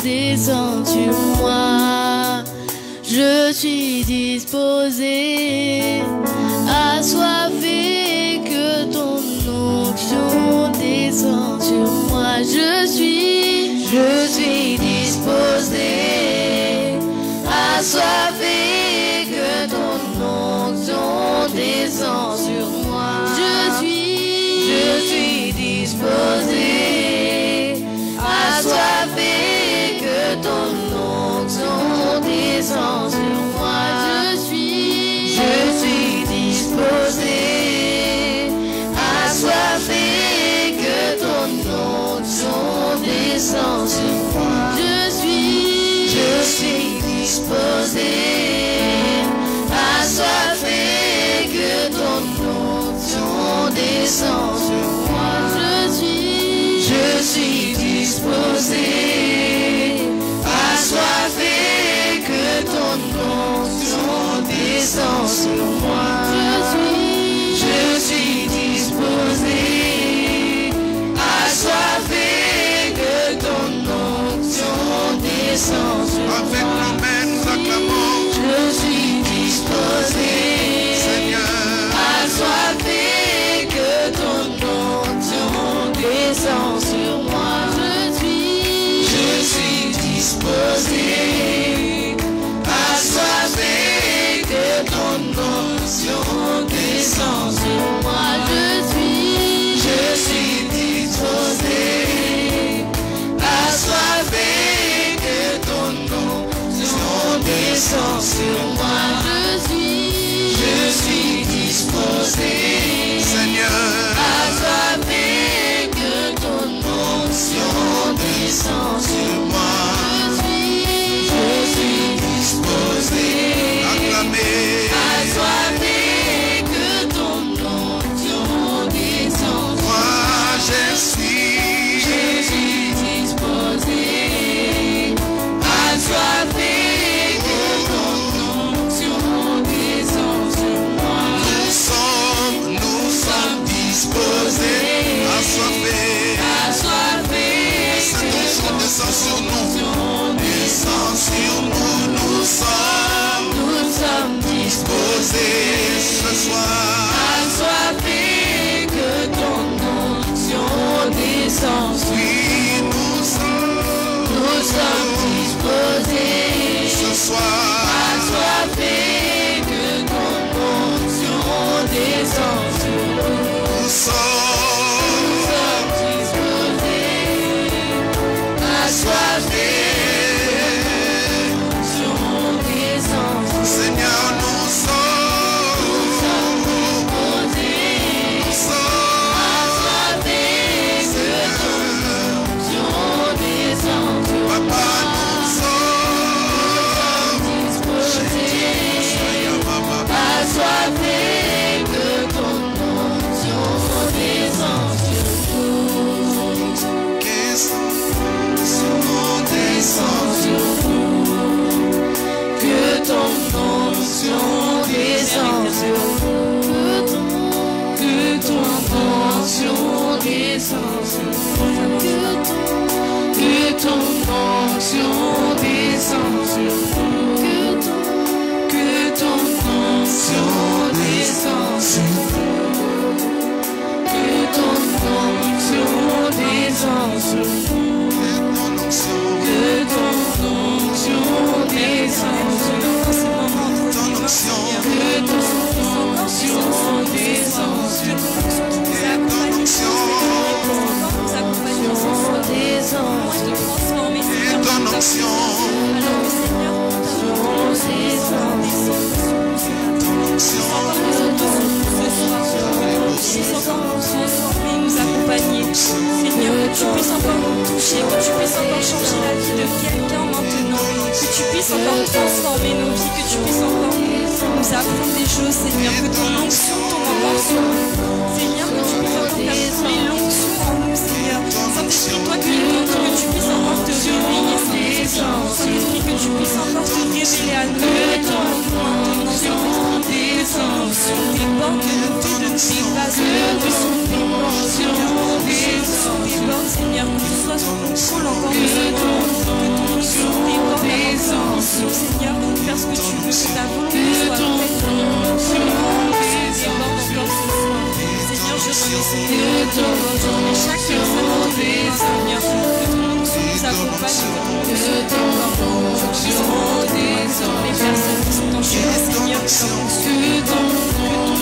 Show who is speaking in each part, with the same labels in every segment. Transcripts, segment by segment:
Speaker 1: descend sur moi. Je suis disposé, assoiffé, que ton onction descend sur moi. Je suis disposé, assoiffé, que ton onction descend sur moi. Je suis disposé, assoiffé, que ton onction descend sur moi. Je suis disposé, assoiffé, que ton onction descend sur moi. Je suis disposé, assoiffé, que ton onction descend sur moi. Je suis disposé, assoiffé, que ton onction descend sur moi. Je suis disposé, assoiffé, que ton onction descend sur moi.
Speaker 2: Avec l'amen, nous acclamons.
Speaker 1: Je suis disposé,
Speaker 2: Seigneur,
Speaker 1: assoiffé, que ton onction descend sur moi. Je suis disposé, assoiffé, que ton onction descend sur moi. Je suis disposé, assoiffé, que ton onction descend sur moi. Je suis disposé,
Speaker 2: Seigneur,
Speaker 1: assoiffé, que ton onction descend sur moi. Je suis disposé,
Speaker 2: acclamez.
Speaker 1: assoiffé, que ton onction descend sur moi.
Speaker 2: Moi, je suis
Speaker 1: disposé, assoiffé, que ton onction descend sur moi.
Speaker 2: Nous sommes disposés, assoiffés.
Speaker 1: Assoiffé,
Speaker 2: Cette onction descend sur nous, descend sur nous. Nous sommes
Speaker 1: disposés,
Speaker 2: ce soir.
Speaker 1: assoiffé, que ton onction descend sur
Speaker 2: Oui, nous sommes
Speaker 1: disposés,
Speaker 2: ce soir.
Speaker 1: assoiffé, que ton onction descend sur nous.
Speaker 2: Nous sommes
Speaker 1: Disposés, assoiffé, sur mon descend.
Speaker 2: Seigneur, nous sommes
Speaker 1: Disposés, assoiffé, que ton onction descend sur moi.
Speaker 2: Papa, nous sommes
Speaker 1: Disposés, assoiffé, que ton onction descend sur nous. Descend sur nous, que ton onction descend sur nous, que ton onction descend sur nous, que ton onction descend sur nous, que ton onction descend sur nous, que ton onction descend sur nous. Que ton onction descende sur nous.
Speaker 2: ton onction,
Speaker 1: Que ton onction descende sur nous.
Speaker 2: ton onction, ton onction,
Speaker 3: nous accompagner. Seigneur, que tu puisses encore nous toucher, que tu puisses encore changer la vie de quelqu'un maintenant, que tu puisses encore transformer nos vies, que tu puisses encore nous apprendre des choses, Seigneur, que ton onction tombe encore sur nous. Seigneur, que tu puisses encore faire l'onction en nous, Seigneur. Saint-Esprit, toi qui es notre, que tu puisses encore te réveiller, Saint-Esprit, que tu puisses encore te révéler à nous. Maintenant, Saint-Esprit, sur tes bornes, que le vide de nous dépasse, que sur tes bornes, Seigneur, que tu sois sous contrôle encore de ce temps, que ton les personnes qui sont en chemin, Seigneur, que ton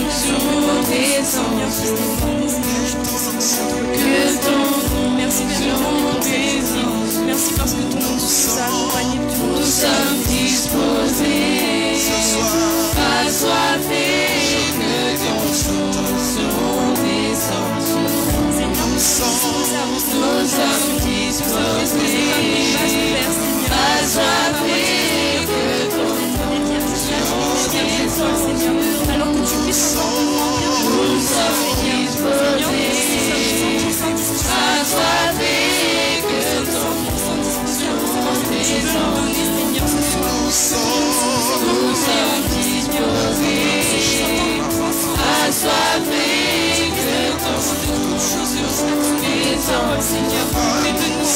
Speaker 3: onction descende, merci Père pour ton merci parce que ton onction nous a accompagnés tout le long. Nous sommes disposés, assoiffés, que ton onction descende. Seigneur, nous sommes disposés, assoiffés, que ton onction descende. Alors que tu puisses encore nous remplir de nous sommes disposés, assoiffés, que ton onction descende. Seigneur, ce soir, nous sommes disposés, assoiffés, que ton onction descende. Seigneur, fais-nous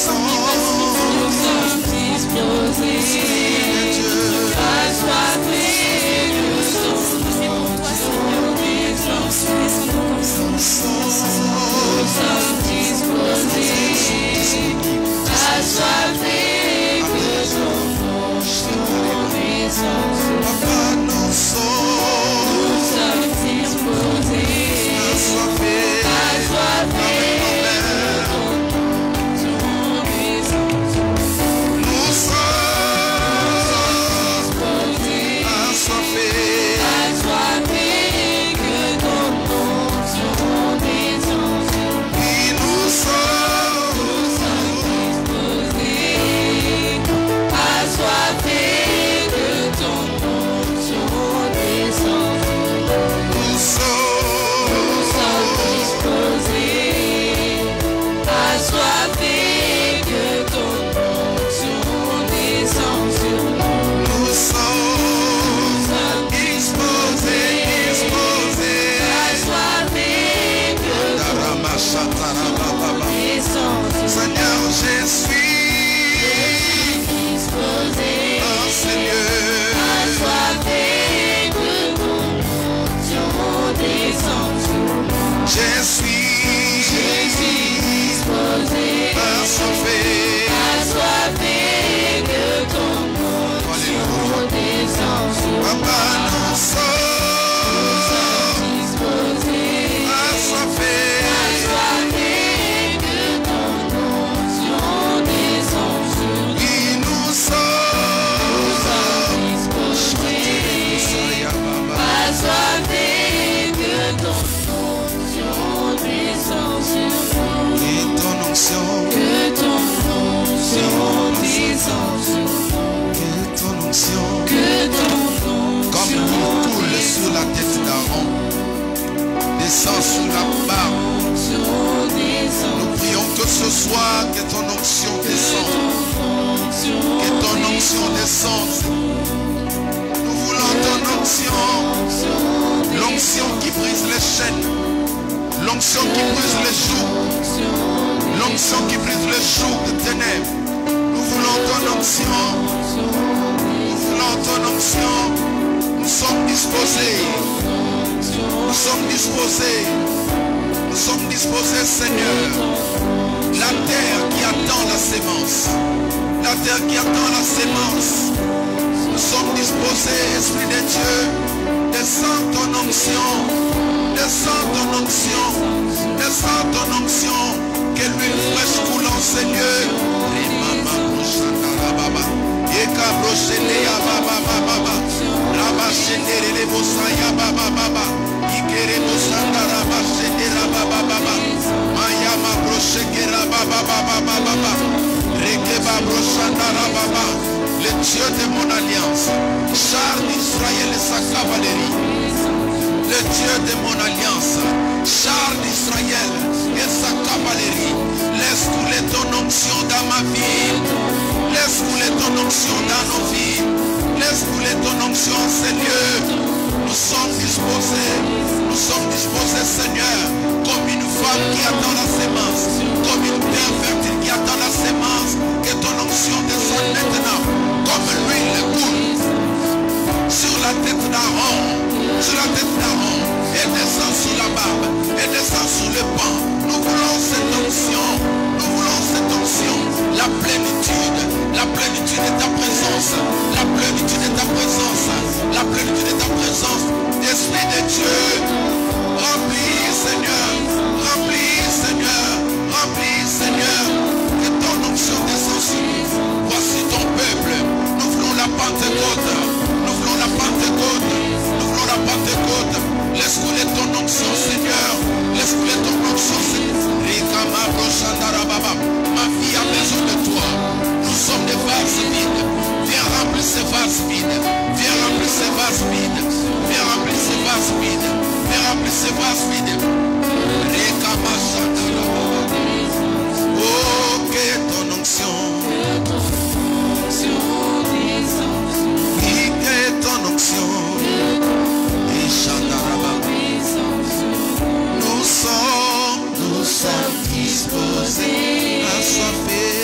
Speaker 3: nous sommes disposés, assoiffés, que ton onction pour toi, Seigneur, descende comme ça. Nous sommes disposés, assoiffés, que ton onction descende.
Speaker 2: Papa, nous sommes
Speaker 3: disposés,
Speaker 2: assoiffés, sous la barbe. Nous prions que ce soir, que ton onction descende. Que ton onction descende. Nous voulons ton onction. L'onction qui brise les chaînes. L'onction qui brise les jougs. L'onction qui brise les jougs de ténèbres. Nous voulons ton onction. Nous voulons ton onction. Nous sommes disposés. Nous sommes disposés. Nous sommes disposés, Seigneur. La terre qui attend la sémence. La terre qui attend la sémence. Nous sommes disposés, Esprit de Dieu. Descends ton onction. Descends ton onction. Descends ton onction. Que l'huile fraîche coulant, Seigneur. Le Dieu de mon alliance, char d'Israël et sa cavalerie. Le Dieu de mon alliance, char d'Israël et sa cavalerie. Laisse couler ton onction dans ma vie. Laisse couler ton onction dans nos vies. Laisse couler ton onction, Seigneur. Nous sommes disposés, Seigneur, comme une femme qui attend la sémence, comme une terre fertile qui attend la sémence. Que ton onction descende maintenant, comme l'huile coule sur la tête d'Aaron, et descend sur la barbe, et descend sur le pan. Nous voulons cette onction, la plénitude, la vases vides. Viens remplir ces vases vides. Viens remplir ces vases vides. Viens remplir ces vases vides. Viens remplir ces vases vides. Oh, que ton onction. Oui, que ton onction. Et Chandaraba. Nous sommes disposés, assoiffés.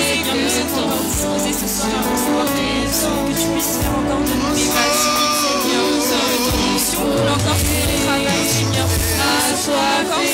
Speaker 3: Seigneur, nous sommes encore disposés ce soir à recevoir ton onction, que tu puisses faire encore de nous des miracles, Seigneur. Que ton onction coule encore sur le travail, Seigneur. Encore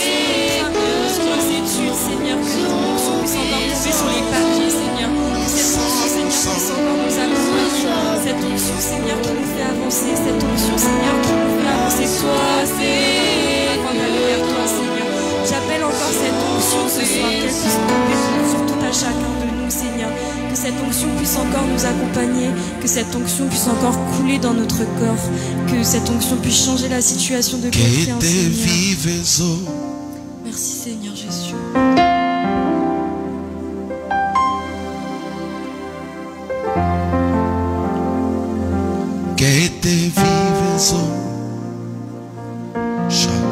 Speaker 3: sur nos études, Seigneur. Que ton onction puisse encore tomber sur les papiers, Seigneur. Que cette onction, Seigneur, puisse encore nous accompagner. Cette onction, Seigneur, qui nous fait avancer. Cette onction, Seigneur, qui nous fait avancer. Toi, c'est avant d'aller vers toi, Seigneur. J'appelle encore cette onction ce soir, qu'elle puisse tomber sur tout à chacun de nous, Seigneur. Que cette onction puisse encore nous accompagner, que cette onction puisse encore couler dans notre corps, que cette onction puisse changer la situation de quelqu'un, Seigneur. Merci, Seigneur Jésus.
Speaker 2: Que te vives, chantez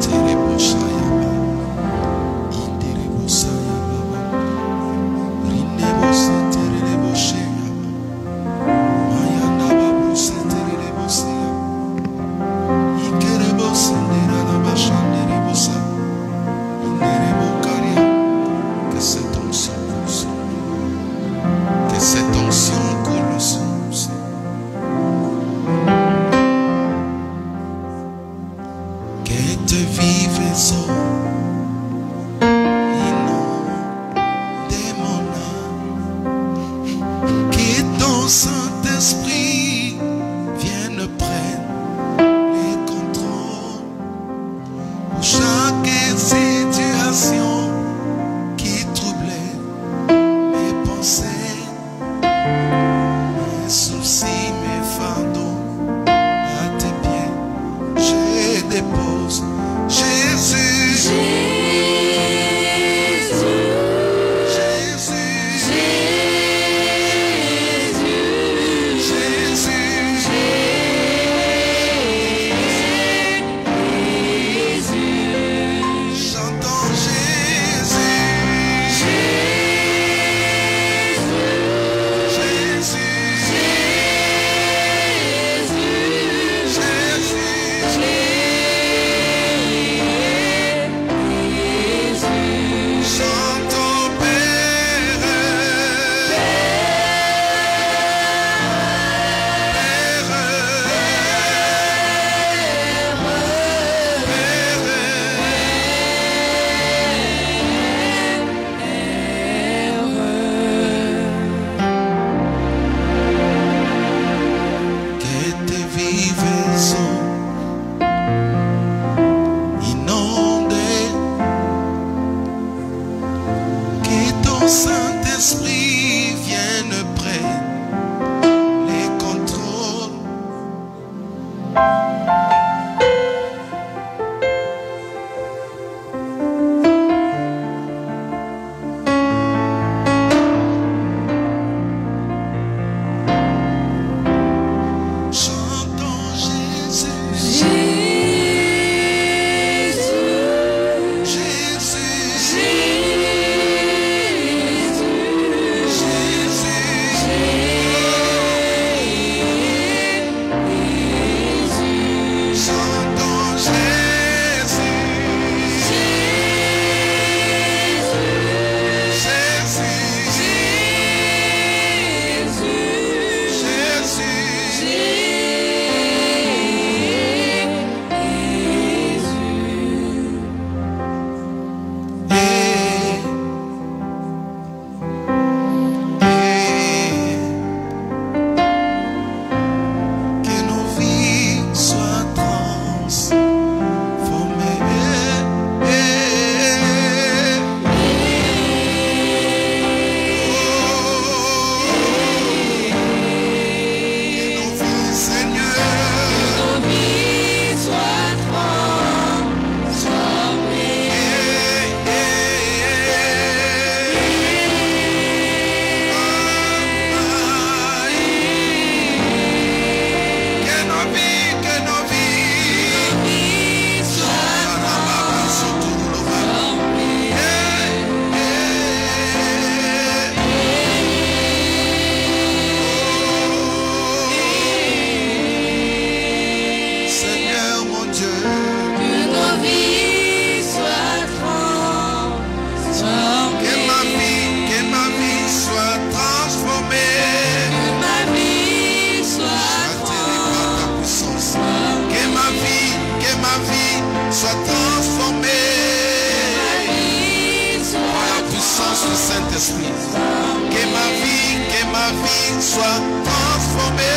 Speaker 2: soit transformé.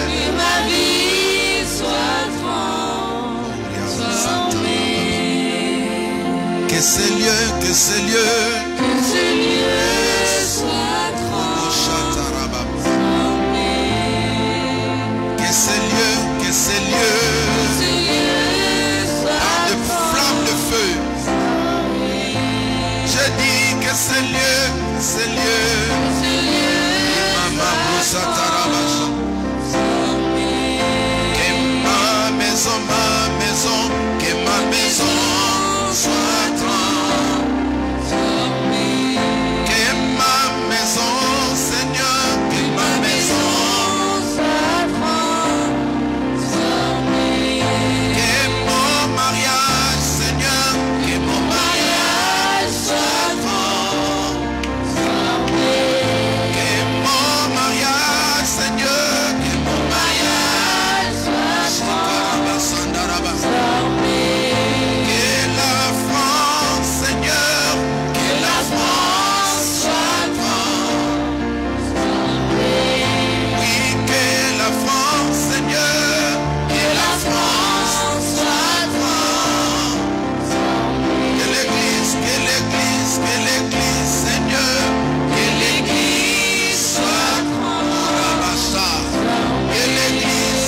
Speaker 1: Que ma vie soit transformée.
Speaker 2: Que ces lieux
Speaker 1: Que ce lieu soit transformé.
Speaker 2: que ces lieux
Speaker 1: soit
Speaker 2: de flammes de feu. Je dis que ces lieux, Mama Brusa Tarabacha. Que ma maison, que ma maison soit transformée. Que ma maison, Seigneur, que ma maison
Speaker 1: soit transformée.
Speaker 2: que mon mariage, Seigneur, que mon mariage soit transformé. Que mon mariage, Seigneur, que mon mariage
Speaker 1: soit transformée.
Speaker 2: que la France, Seigneur, que la France soit transformée. Oui, que la France, Seigneur, que la France soit transformée. Que l'église, Seigneur, que l'église soit transformée. Que l'église,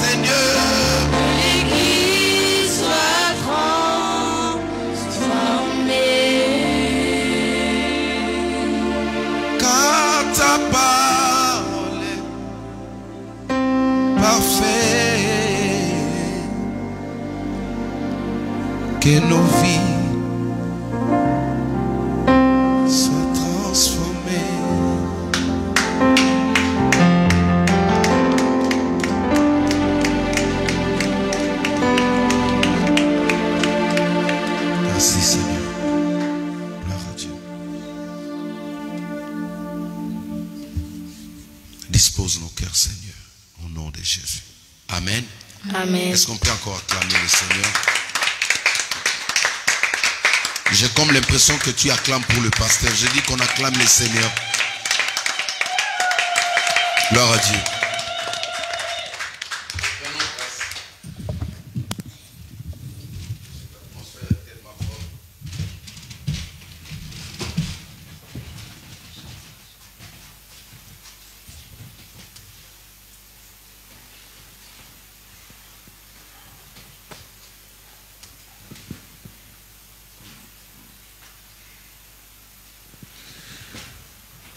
Speaker 2: Seigneur.
Speaker 1: L'Église soit transformée.
Speaker 2: Car ta parole est parfaite, que nos vies soient transformées. Merci Seigneur. Gloire à Dieu. Dispose nos cœurs, Seigneur, au nom de Jésus. Amen.
Speaker 1: Amen.
Speaker 2: Est-ce qu'on peut encore acclamer le Seigneur? J'ai comme l'impression que tu acclames pour le pasteur. Je dis qu'on acclame le Seigneur. Gloire à Dieu.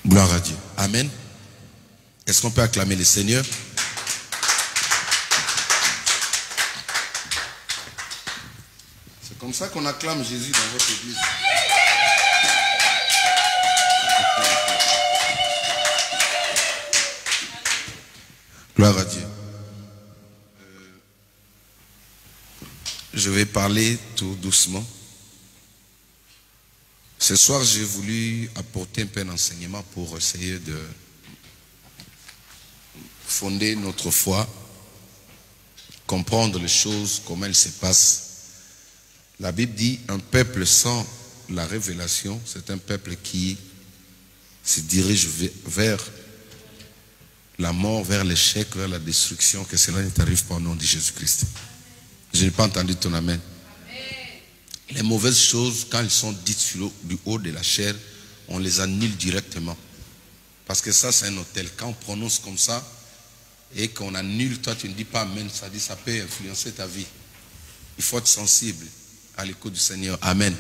Speaker 2: Gloire à Dieu. Amen. Est-ce qu'on peut acclamer le Seigneur? C'est comme ça qu'on acclame Jésus dans votre église. Gloire à Dieu. Je vais parler tout doucement. Ce soir, j'ai voulu apporter un peu d'enseignement pour essayer de fonder notre foi, comprendre les choses, comment elles se passent. La Bible dit, un peuple sans la révélation, c'est un peuple qui se dirige vers la mort, vers l'échec, vers la destruction, que cela ne t'arrive pas au nom de Jésus-Christ. Je n'ai pas entendu ton amen. Les mauvaises choses, quand elles sont dites du haut de la chair, on les annule directement. Parce que ça, c'est un hôtel. Quand on prononce comme ça et qu'on annule, toi, tu ne dis pas amen, ça dit ça peut influencer ta vie. Il faut être sensible à l'écoute du Seigneur. Amen.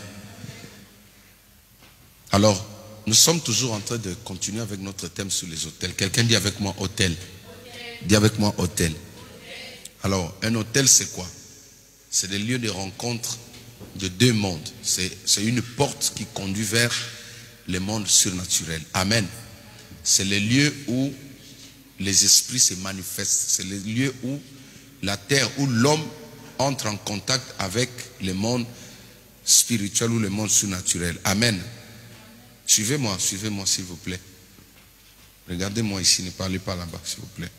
Speaker 2: Alors, nous sommes toujours en train de continuer avec notre thème sur les hôtels. Quelqu'un dit avec moi hôtel. Dis avec moi hôtel. Alors, un hôtel, c'est quoi? C'est des lieux de rencontre de deux mondes. C'est une porte qui conduit vers le monde surnaturel. Amen. C'est le lieu où les esprits se manifestent. C'est le lieu où la terre, où l'homme entre en contact avec le monde spirituel ou le monde surnaturel. Amen. Suivez-moi s'il vous plaît. Regardez-moi ici, ne parlez pas là-bas s'il vous plaît.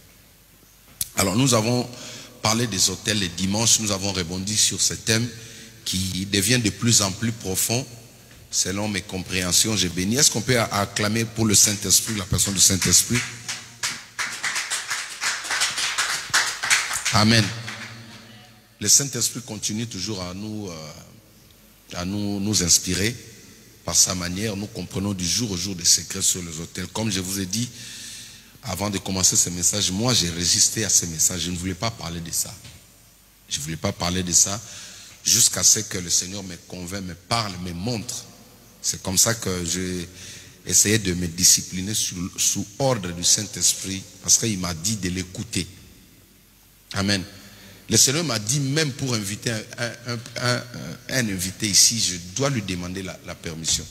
Speaker 2: Alors nous avons parlé des hôtels les dimanches, nous avons rebondi sur ce thème qui devient de plus en plus profond Selon mes compréhensions, j'ai béni. Est-ce qu'on peut acclamer pour le Saint-Esprit, la personne du Saint-Esprit? Amen. Le Saint-Esprit continue toujours à nous inspirer par sa manière. Nous comprenons du jour au jour des secrets sur les autels. Comme je vous ai dit, avant de commencer ce message, moi j'ai résisté à ce message. Je ne voulais pas parler de ça. Je ne voulais pas parler de ça jusqu'à ce que le Seigneur me convainc, me parle, me montre. C'est comme ça que j'ai essayé de me discipliner sous ordre du Saint-Esprit, parce qu'il m'a dit de l'écouter. Amen. Le Seigneur m'a dit, même pour inviter un invité ici, je dois lui demander la permission.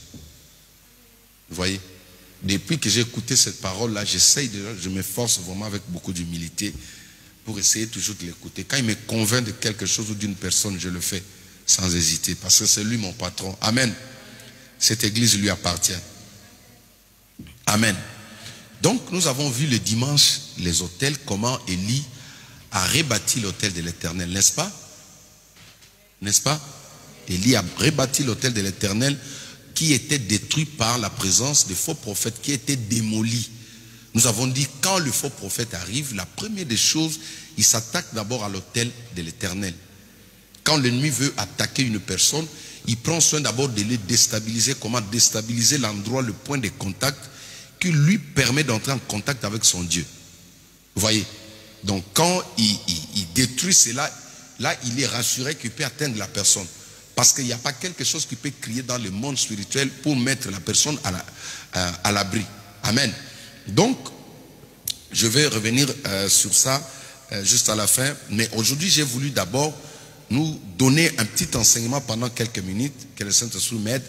Speaker 2: Vous voyez? Depuis que j'ai écouté cette parole-là, je m'efforce vraiment avec beaucoup d'humilité pour essayer toujours de l'écouter. Quand il me convainc de quelque chose ou d'une personne, je le fais sans hésiter, parce que c'est lui mon patron. Amen. Cette église lui appartient. Amen. Donc, nous avons vu le dimanche, les autels, comment Élie a rebâti l'autel de l'Éternel, n'est-ce pas? N'est-ce pas? Élie a rebâti l'autel de l'Éternel qui était détruit par la présence des faux prophètes, qui était démoli. Nous avons dit, quand le faux prophète arrive, la première des choses, il s'attaque d'abord à l'autel de l'Éternel. Quand l'ennemi veut attaquer une personne, il prend soin d'abord de les déstabiliser. Comment déstabiliser l'endroit, le point de contact qui lui permet d'entrer en contact avec son Dieu. Vous voyez? Donc quand il détruit cela, là il est rassuré qu'il peut atteindre la personne. Parce qu'il n'y a pas quelque chose qui peut crier dans le monde spirituel pour mettre la personne à l'abri. Amen. Donc, je vais revenir sur ça juste à la fin. Mais aujourd'hui, j'ai voulu d'abord nous donner un petit enseignement pendant quelques minutes, que le Saint-Esprit m'aide.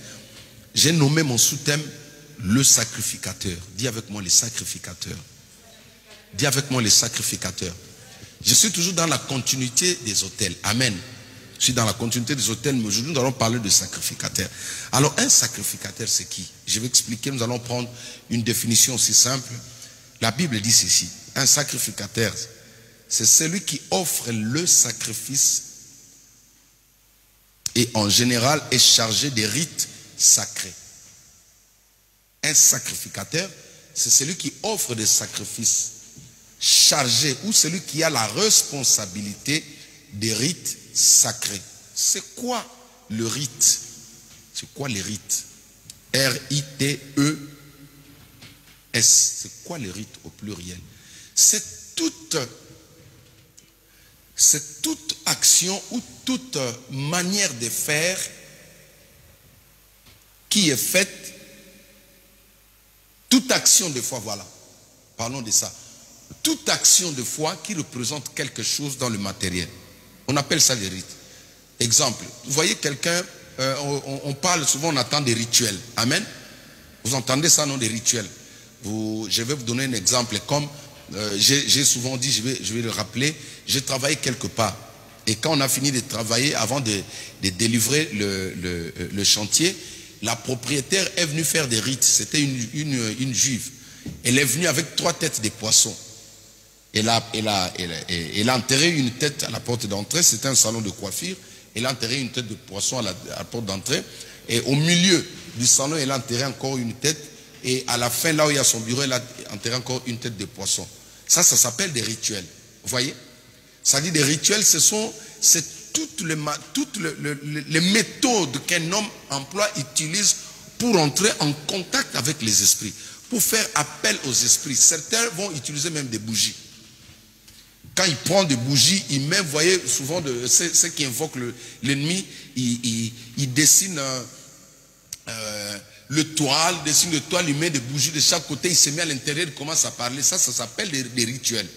Speaker 2: J'ai nommé mon sous-thème le sacrificateur. Dis avec moi les sacrificateurs. Dis avec moi les sacrificateurs. Je suis toujours dans la continuité des autels. Amen. Je suis dans la continuité des autels, mais aujourd'hui nous allons parler de sacrificateur. Alors un sacrificateur c'est qui? Je vais expliquer, nous allons prendre une définition aussi simple. La Bible dit ceci: un sacrificateur, c'est celui qui offre le sacrifice et en général est chargé des rites sacrés. Un sacrificateur, c'est celui qui offre des sacrifices chargé, ou celui qui a la responsabilité des rites sacrés. C'est quoi le rite? C'est quoi les rites? R-I-T-E-S. C'est quoi les rites au pluriel? C'est toute action ou toute manière de faire qui est faite, toute action de foi, voilà, parlons de ça. Toute action de foi qui représente quelque chose dans le matériel. On appelle ça les rites. Exemple, vous voyez quelqu'un, on parle souvent, on attend des rituels. Amen. Vous entendez ça, non, des rituels. Je vais vous donner un exemple. Comme j'ai souvent dit, je vais le rappeler, j'ai travaillé quelque part. Et quand on a fini de travailler, avant de délivrer le chantier, la propriétaire est venue faire des rites. C'était une juive. Elle est venue avec 3 têtes de poissons. Elle a enterré une tête à la porte d'entrée. C'était un salon de coiffure. Elle a enterré une tête de poisson à la porte d'entrée. Et au milieu du salon, elle a enterré encore une tête. Et à la fin, là où il y a son bureau, elle a enterré encore une tête de poisson. Ça s'appelle des rituels. Vous voyez? Ça dit des rituels, c'est toutes les méthodes qu'un homme emploie, utilise pour entrer en contact avec les esprits. Pour faire appel aux esprits. Certains vont utiliser même des bougies. Quand il prend des bougies, il met, vous voyez, souvent ceux qui invoquent l'ennemi, il dessine le toile, il met des bougies de chaque côté, il se met à l'intérieur, il commence à parler. Ça s'appelle des rituels.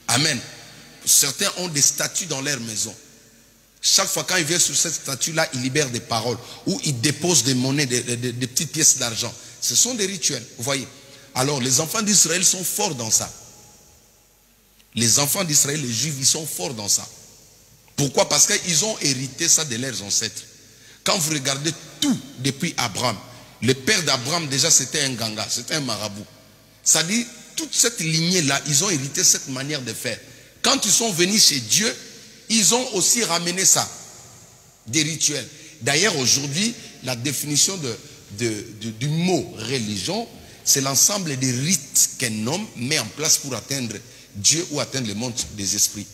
Speaker 2: Amen. Certains ont des statues dans leur maison. Chaque fois quand il vient sur cette statue-là, il libère des paroles. Ou il dépose des monnaies, des petites pièces d'argent. Ce sont des rituels, vous voyez. Alors les enfants d'Israël sont forts dans ça. Les enfants d'Israël, les Juifs, ils sont forts dans ça. Pourquoi? Parce qu'ils ont hérité ça de leurs ancêtres. Quand vous regardez tout depuis Abraham, le père d'Abraham déjà c'était un ganga, c'était un marabout. Ça dit, toute cette lignée-là, ils ont hérité cette manière de faire. Quand ils sont venus chez Dieu, ils ont aussi ramené ça, des rituels. D'ailleurs aujourd'hui, la définition du mot religion, c'est l'ensemble des rites qu'un homme met en place pour atteindre Dieu ou atteindre le monde des esprits.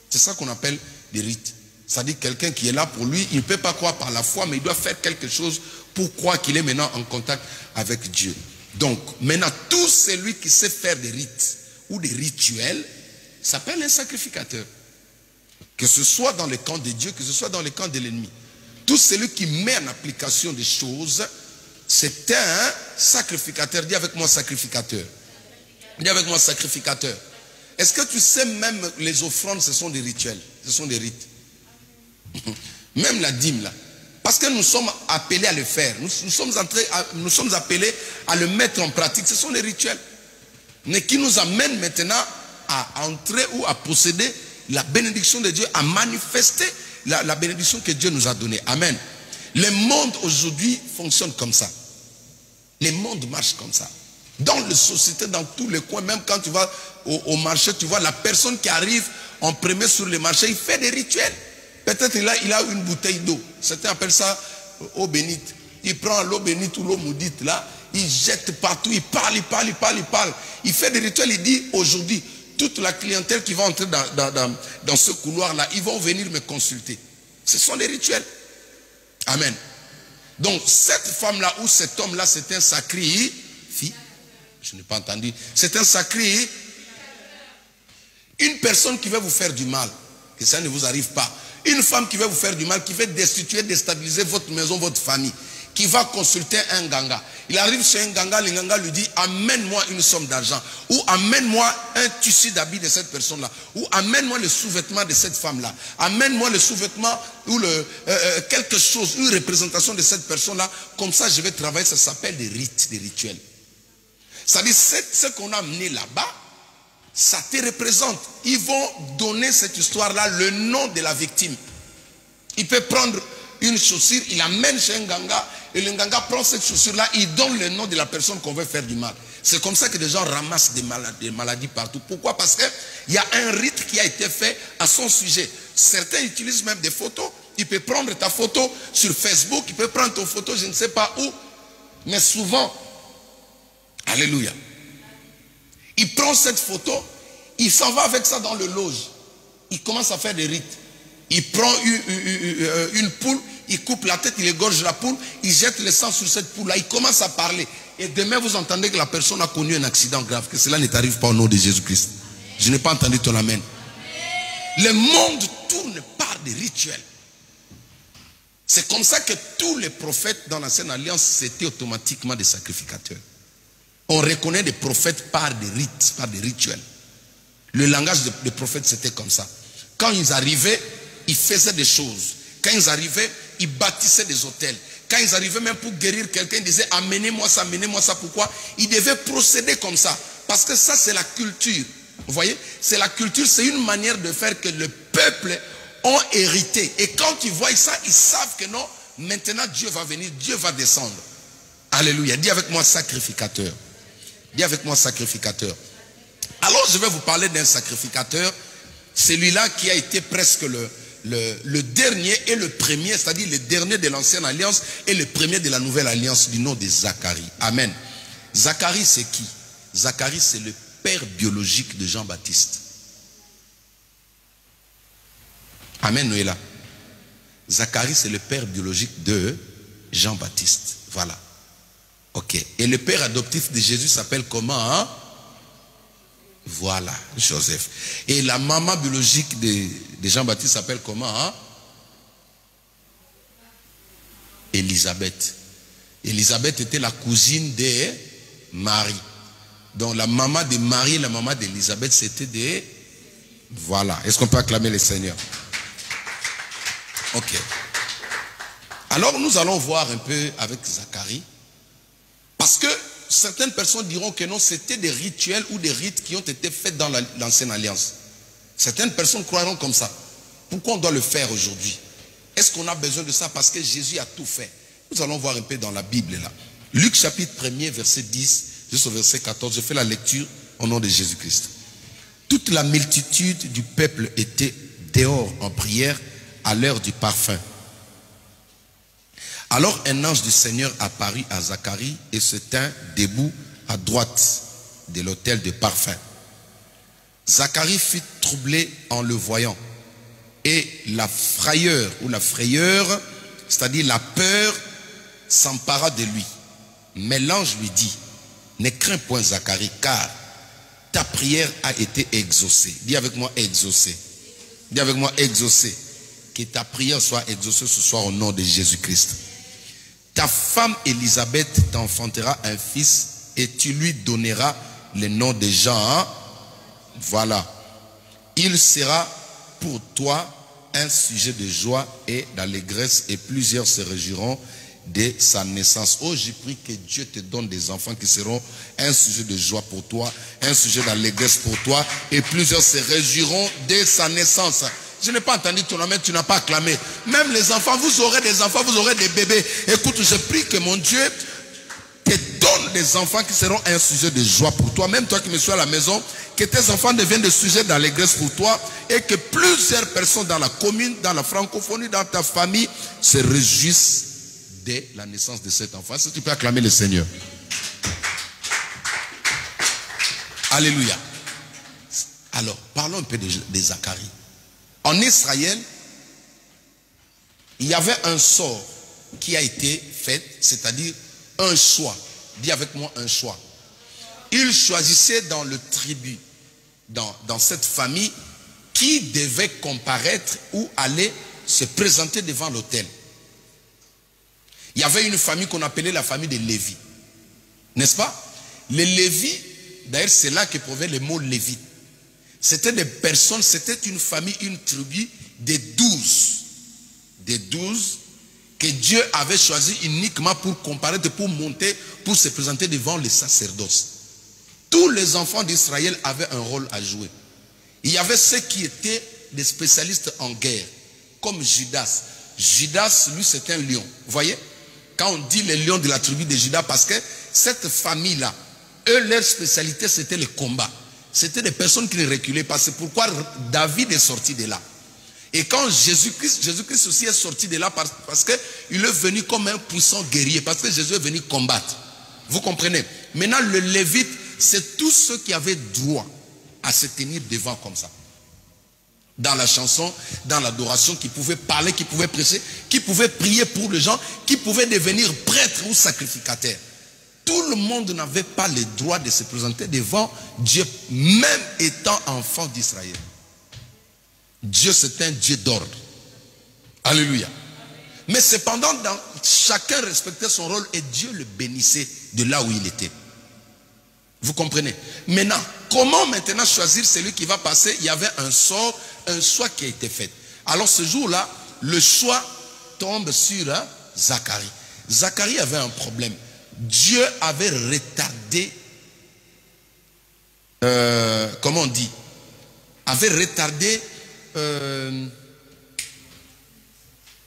Speaker 2: C'est ça qu'on appelle des rites. C'est-à-dire quelqu'un qui est là pour lui, il ne peut pas croire par la foi, mais il doit faire quelque chose pour croire qu'il est maintenant en contact avec Dieu. Donc, maintenant, tout celui qui sait faire des rites ou des rituels s'appelle un sacrificateur. Que ce soit dans le camp de Dieu, que ce soit dans le camp de l'ennemi. Tout celui qui met en application des choses, c'est un sacrificateur. Dis avec moi sacrificateur. Dis avec moi sacrificateur. Est-ce que tu sais même les offrandes, ce sont des rituels, ce sont des rites. Même la dîme là. Parce que nous sommes appelés à le faire. Nous sommes appelés à le mettre en pratique. Ce sont des rituels. Mais qui nous amènent maintenant à entrer ou à posséder la bénédiction de Dieu, à manifester la bénédiction que Dieu nous a donnée. Amen. Le monde aujourd'hui fonctionne comme ça. Le monde marche comme ça. Dans les sociétés, dans tous les coins, même quand tu vas au marché, tu vois la personne qui arrive en premier sur le marché, il fait des rituels. Peut-être il a une bouteille d'eau. Certains appellent ça eau bénite. Il prend l'eau bénite ou l'eau maudite là, il jette partout, il parle. Il fait des rituels, il dit aujourd'hui, toute la clientèle qui va entrer dans ce couloir-là, ils vont venir me consulter. Ce sont des rituels. Amen. Donc cette femme-là ou cet homme-là, c'est un sacrifice. Je n'ai pas entendu. C'est un sacrifice. Une personne qui veut vous faire du mal, que ça ne vous arrive pas. Une femme qui veut vous faire du mal, qui veut destituer, déstabiliser votre maison, votre famille, qui va consulter un ganga. Il arrive chez un ganga, le ganga lui dit, amène-moi une somme d'argent, ou amène-moi un tissu d'habit de cette personne-là, ou amène-moi le sous-vêtement de cette femme-là, amène-moi le sous-vêtement ou quelque chose, une représentation de cette personne-là, comme ça je vais travailler. Ça s'appelle des rites, des rituels. C'est-à-dire, ce qu'on a amené là-bas, ça te représente. Ils vont donner cette histoire-là le nom de la victime. Il peut prendre une chaussure, il amène chez un ganga, et le ganga prend cette chaussure-là, il donne le nom de la personne qu'on veut faire du mal. C'est comme ça que des gens ramassent des maladies partout. Pourquoi? Parce qu'il y a un rite qui a été fait à son sujet. Certains utilisent même des photos. Il peut prendre ta photo sur Facebook, il peut prendre ton photo, je ne sais pas où. Mais souvent, alléluia, il prend cette photo, il s'en va avec ça dans le loge. Il commence à faire des rites. Il prend une poule, il coupe la tête, il égorge la poule, il jette le sang sur cette poule-là, il commence à parler. Et demain, vous entendez que la personne a connu un accident grave, que cela ne t'arrive pas au nom de Jésus-Christ. Je n'ai pas entendu ton amen. Le monde tourne par des rituels. C'est comme ça que tous les prophètes dans l'Ancienne Alliance, c'était automatiquement des sacrificateurs. On reconnaît des prophètes par des rites, par des rituels. Le langage des prophètes, c'était comme ça. Quand ils arrivaient, ils faisaient des choses. Quand ils arrivaient, ils bâtissaient des hôtels. Quand ils arrivaient même pour guérir quelqu'un, ils disaient amenez-moi ça, amenez-moi ça. Pourquoi? Ils devaient procéder comme ça. Parce que ça, c'est la culture. Vous voyez? C'est la culture, c'est une manière de faire que le peuple ont hérité. Et quand ils voient ça, ils savent que non, maintenant Dieu va venir, Dieu va descendre. Alléluia. Dis avec moi sacrificateur. Dis avec moi sacrificateur. Alors je vais vous parler d'un sacrificateur, celui-là qui a été presque le dernier et le premier, c'est-à-dire le dernier de l'ancienne alliance et le premier de la nouvelle alliance, du nom de Zacharie. Amen. Zacharie c'est qui? Zacharie c'est le père biologique de Jean-Baptiste. Amen, Noéla. Zacharie c'est le père biologique de Jean-Baptiste. Voilà. Ok. Et le père adoptif de Jésus s'appelle comment? Hein? Voilà, Joseph. Et la maman biologique de Jean-Baptiste s'appelle comment? Hein? Élisabeth. Élisabeth était la cousine de Marie. Donc la maman de Marie et la maman d'Élisabeth, c'était des... Voilà. Est-ce qu'on peut acclamer le Seigneur? Ok. Alors nous allons voir un peu avec Zacharie. Parce que certaines personnes diront que non, c'était des rituels ou des rites qui ont été faits dans l'ancienne alliance. Certaines personnes croiront comme ça. Pourquoi on doit le faire aujourd'hui? Est-ce qu'on a besoin de ça? Parce que Jésus a tout fait. Nous allons voir un peu dans la Bible là. Luc chapitre 1er, verset 10, jusqu'au verset 14. Je fais la lecture au nom de Jésus-Christ. Toute la multitude du peuple était dehors en prière à l'heure du parfum. Alors un ange du Seigneur apparut à Zacharie et se tint debout à droite de l'autel de parfum. Zacharie fut troublé en le voyant, et la frayeur, c'est-à-dire la peur, s'empara de lui. Mais l'ange lui dit, ne crains point Zacharie, car ta prière a été exaucée. Dis avec moi exaucée. Dis avec moi exaucée. Que ta prière soit exaucée ce soir au nom de Jésus-Christ. Ta femme Élisabeth t'enfantera un fils et tu lui donneras le nom de Jean. Voilà. Il sera pour toi un sujet de joie et d'allégresse et plusieurs se réjouiront de sa naissance. Oh, j'ai pris que Dieu te donne des enfants qui seront un sujet de joie pour toi, un sujet d'allégresse pour toi et plusieurs se réjouiront de sa naissance. Je n'ai pas entendu ton amen, tu n'as pas acclamé. Même les enfants, vous aurez des enfants, vous aurez des bébés. Écoute, je prie que mon Dieu te donne des enfants qui seront un sujet de joie pour toi. Même toi qui me suis à la maison, que tes enfants deviennent des sujets d'allégresse pour toi et que plusieurs personnes dans la commune, dans la francophonie, dans ta famille se réjouissent de la naissance de cet enfant. Est-ce que tu peux acclamer le Seigneur? Alléluia. Alors, parlons un peu de Zacharie. En Israël, il y avait un sort qui a été fait, c'est-à-dire un choix. Dis avec moi un choix. Il choisissait dans le tribu, dans cette famille, qui devait comparaître ou aller se présenter devant l'autel. Il y avait une famille qu'on appelait la famille des Lévi. N'est-ce pas? Les Lévi, d'ailleurs c'est là que provient le mot Lévite. C'était des personnes, c'était une famille, une tribu des 12. Des 12 que Dieu avait choisi uniquement pour comparaître, pour monter, pour se présenter devant les sacerdoces. Tous les enfants d'Israël avaient un rôle à jouer. Il y avait ceux qui étaient des spécialistes en guerre, comme Judas. Judas, lui, c'était un lion. Vous voyez? Quand on dit les lions de la tribu de Judas, parce que cette famille-là, eux, leur spécialité, c'était le combat. C'était des personnes qui ne reculaient pas. C'est pourquoi David est sorti de là. Et quand Jésus-Christ aussi est sorti de là, parce qu'il est venu comme un puissant guerrier, parce que Jésus est venu combattre. Vous comprenez? Maintenant, le Lévite, c'est tous ceux qui avaient droit à se tenir devant comme ça. Dans la chanson, dans l'adoration, qui pouvaient parler, qui pouvaient prêcher, qui pouvaient prier pour les gens, qui pouvaient devenir prêtres ou sacrificateurs. Tout le monde n'avait pas le droit de se présenter devant Dieu, même étant enfant d'Israël. Dieu, c'est un Dieu d'ordre. Alléluia. Mais cependant, chacun respectait son rôle et Dieu le bénissait de là où il était. Vous comprenez? Maintenant, comment maintenant choisir celui qui va passer? Il y avait un sort, un choix qui a été fait. Alors ce jour-là, le choix tombe sur Zacharie. Zacharie avait un problème. Dieu avait retardé, comment on dit, avait retardé,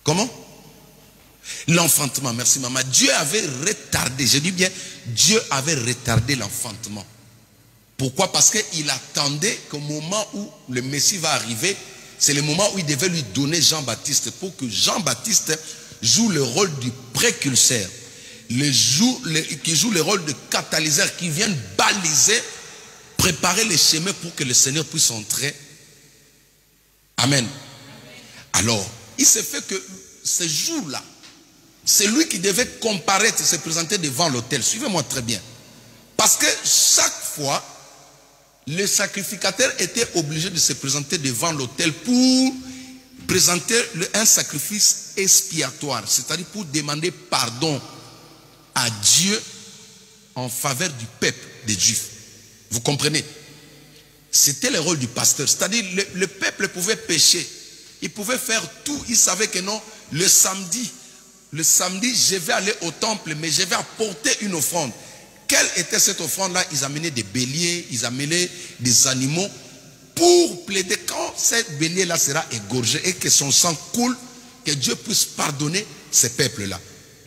Speaker 2: comment? L'enfantement, merci maman. Dieu avait retardé, je dis bien, Dieu avait retardé l'enfantement. Pourquoi? Parce qu'il attendait qu'au moment où le Messie va arriver, c'est le moment où il devait lui donner Jean-Baptiste, pour que Jean-Baptiste joue le rôle du précurseur. Qui joue le rôle de catalyseur, qui viennent baliser, préparer les chemins pour que le Seigneur puisse entrer. Amen. Alors, il s'est fait que ce jour-là, c'est lui qui devait comparaître et se présenter devant l'autel. Suivez-moi très bien. Parce que chaque fois, le sacrificateur était obligé de se présenter devant l'autel pour présenter un sacrifice expiatoire, c'est-à-dire pour demander pardon à Dieu en faveur du peuple des Juifs. Vous comprenez? C'était le rôle du pasteur. C'est-à-dire le peuple pouvait pécher. Il pouvait faire tout. Il savait que non, le samedi, je vais aller au temple, mais je vais apporter une offrande. Quelle était cette offrande-là? Ils amenaient des béliers, ils amenaient des animaux pour plaider quand cette bélier-là sera égorgée et que son sang coule, que Dieu puisse pardonner ces peuples-là.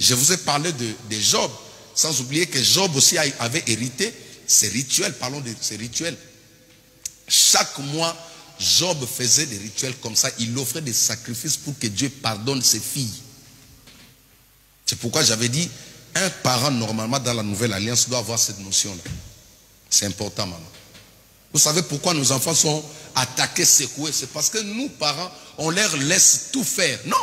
Speaker 2: Je vous ai parlé de Job, sans oublier que Job aussi avait hérité ces rituels. Parlons de ces rituels. Chaque mois, Job faisait des rituels comme ça. Il offrait des sacrifices pour que Dieu pardonne ses filles. C'est pourquoi j'avais dit, un parent normalement dans la nouvelle alliance doit avoir cette notion-là. C'est important, maman. Vous savez pourquoi nos enfants sont attaqués, secoués? C'est parce que nous, parents, on leur laisse tout faire. Non.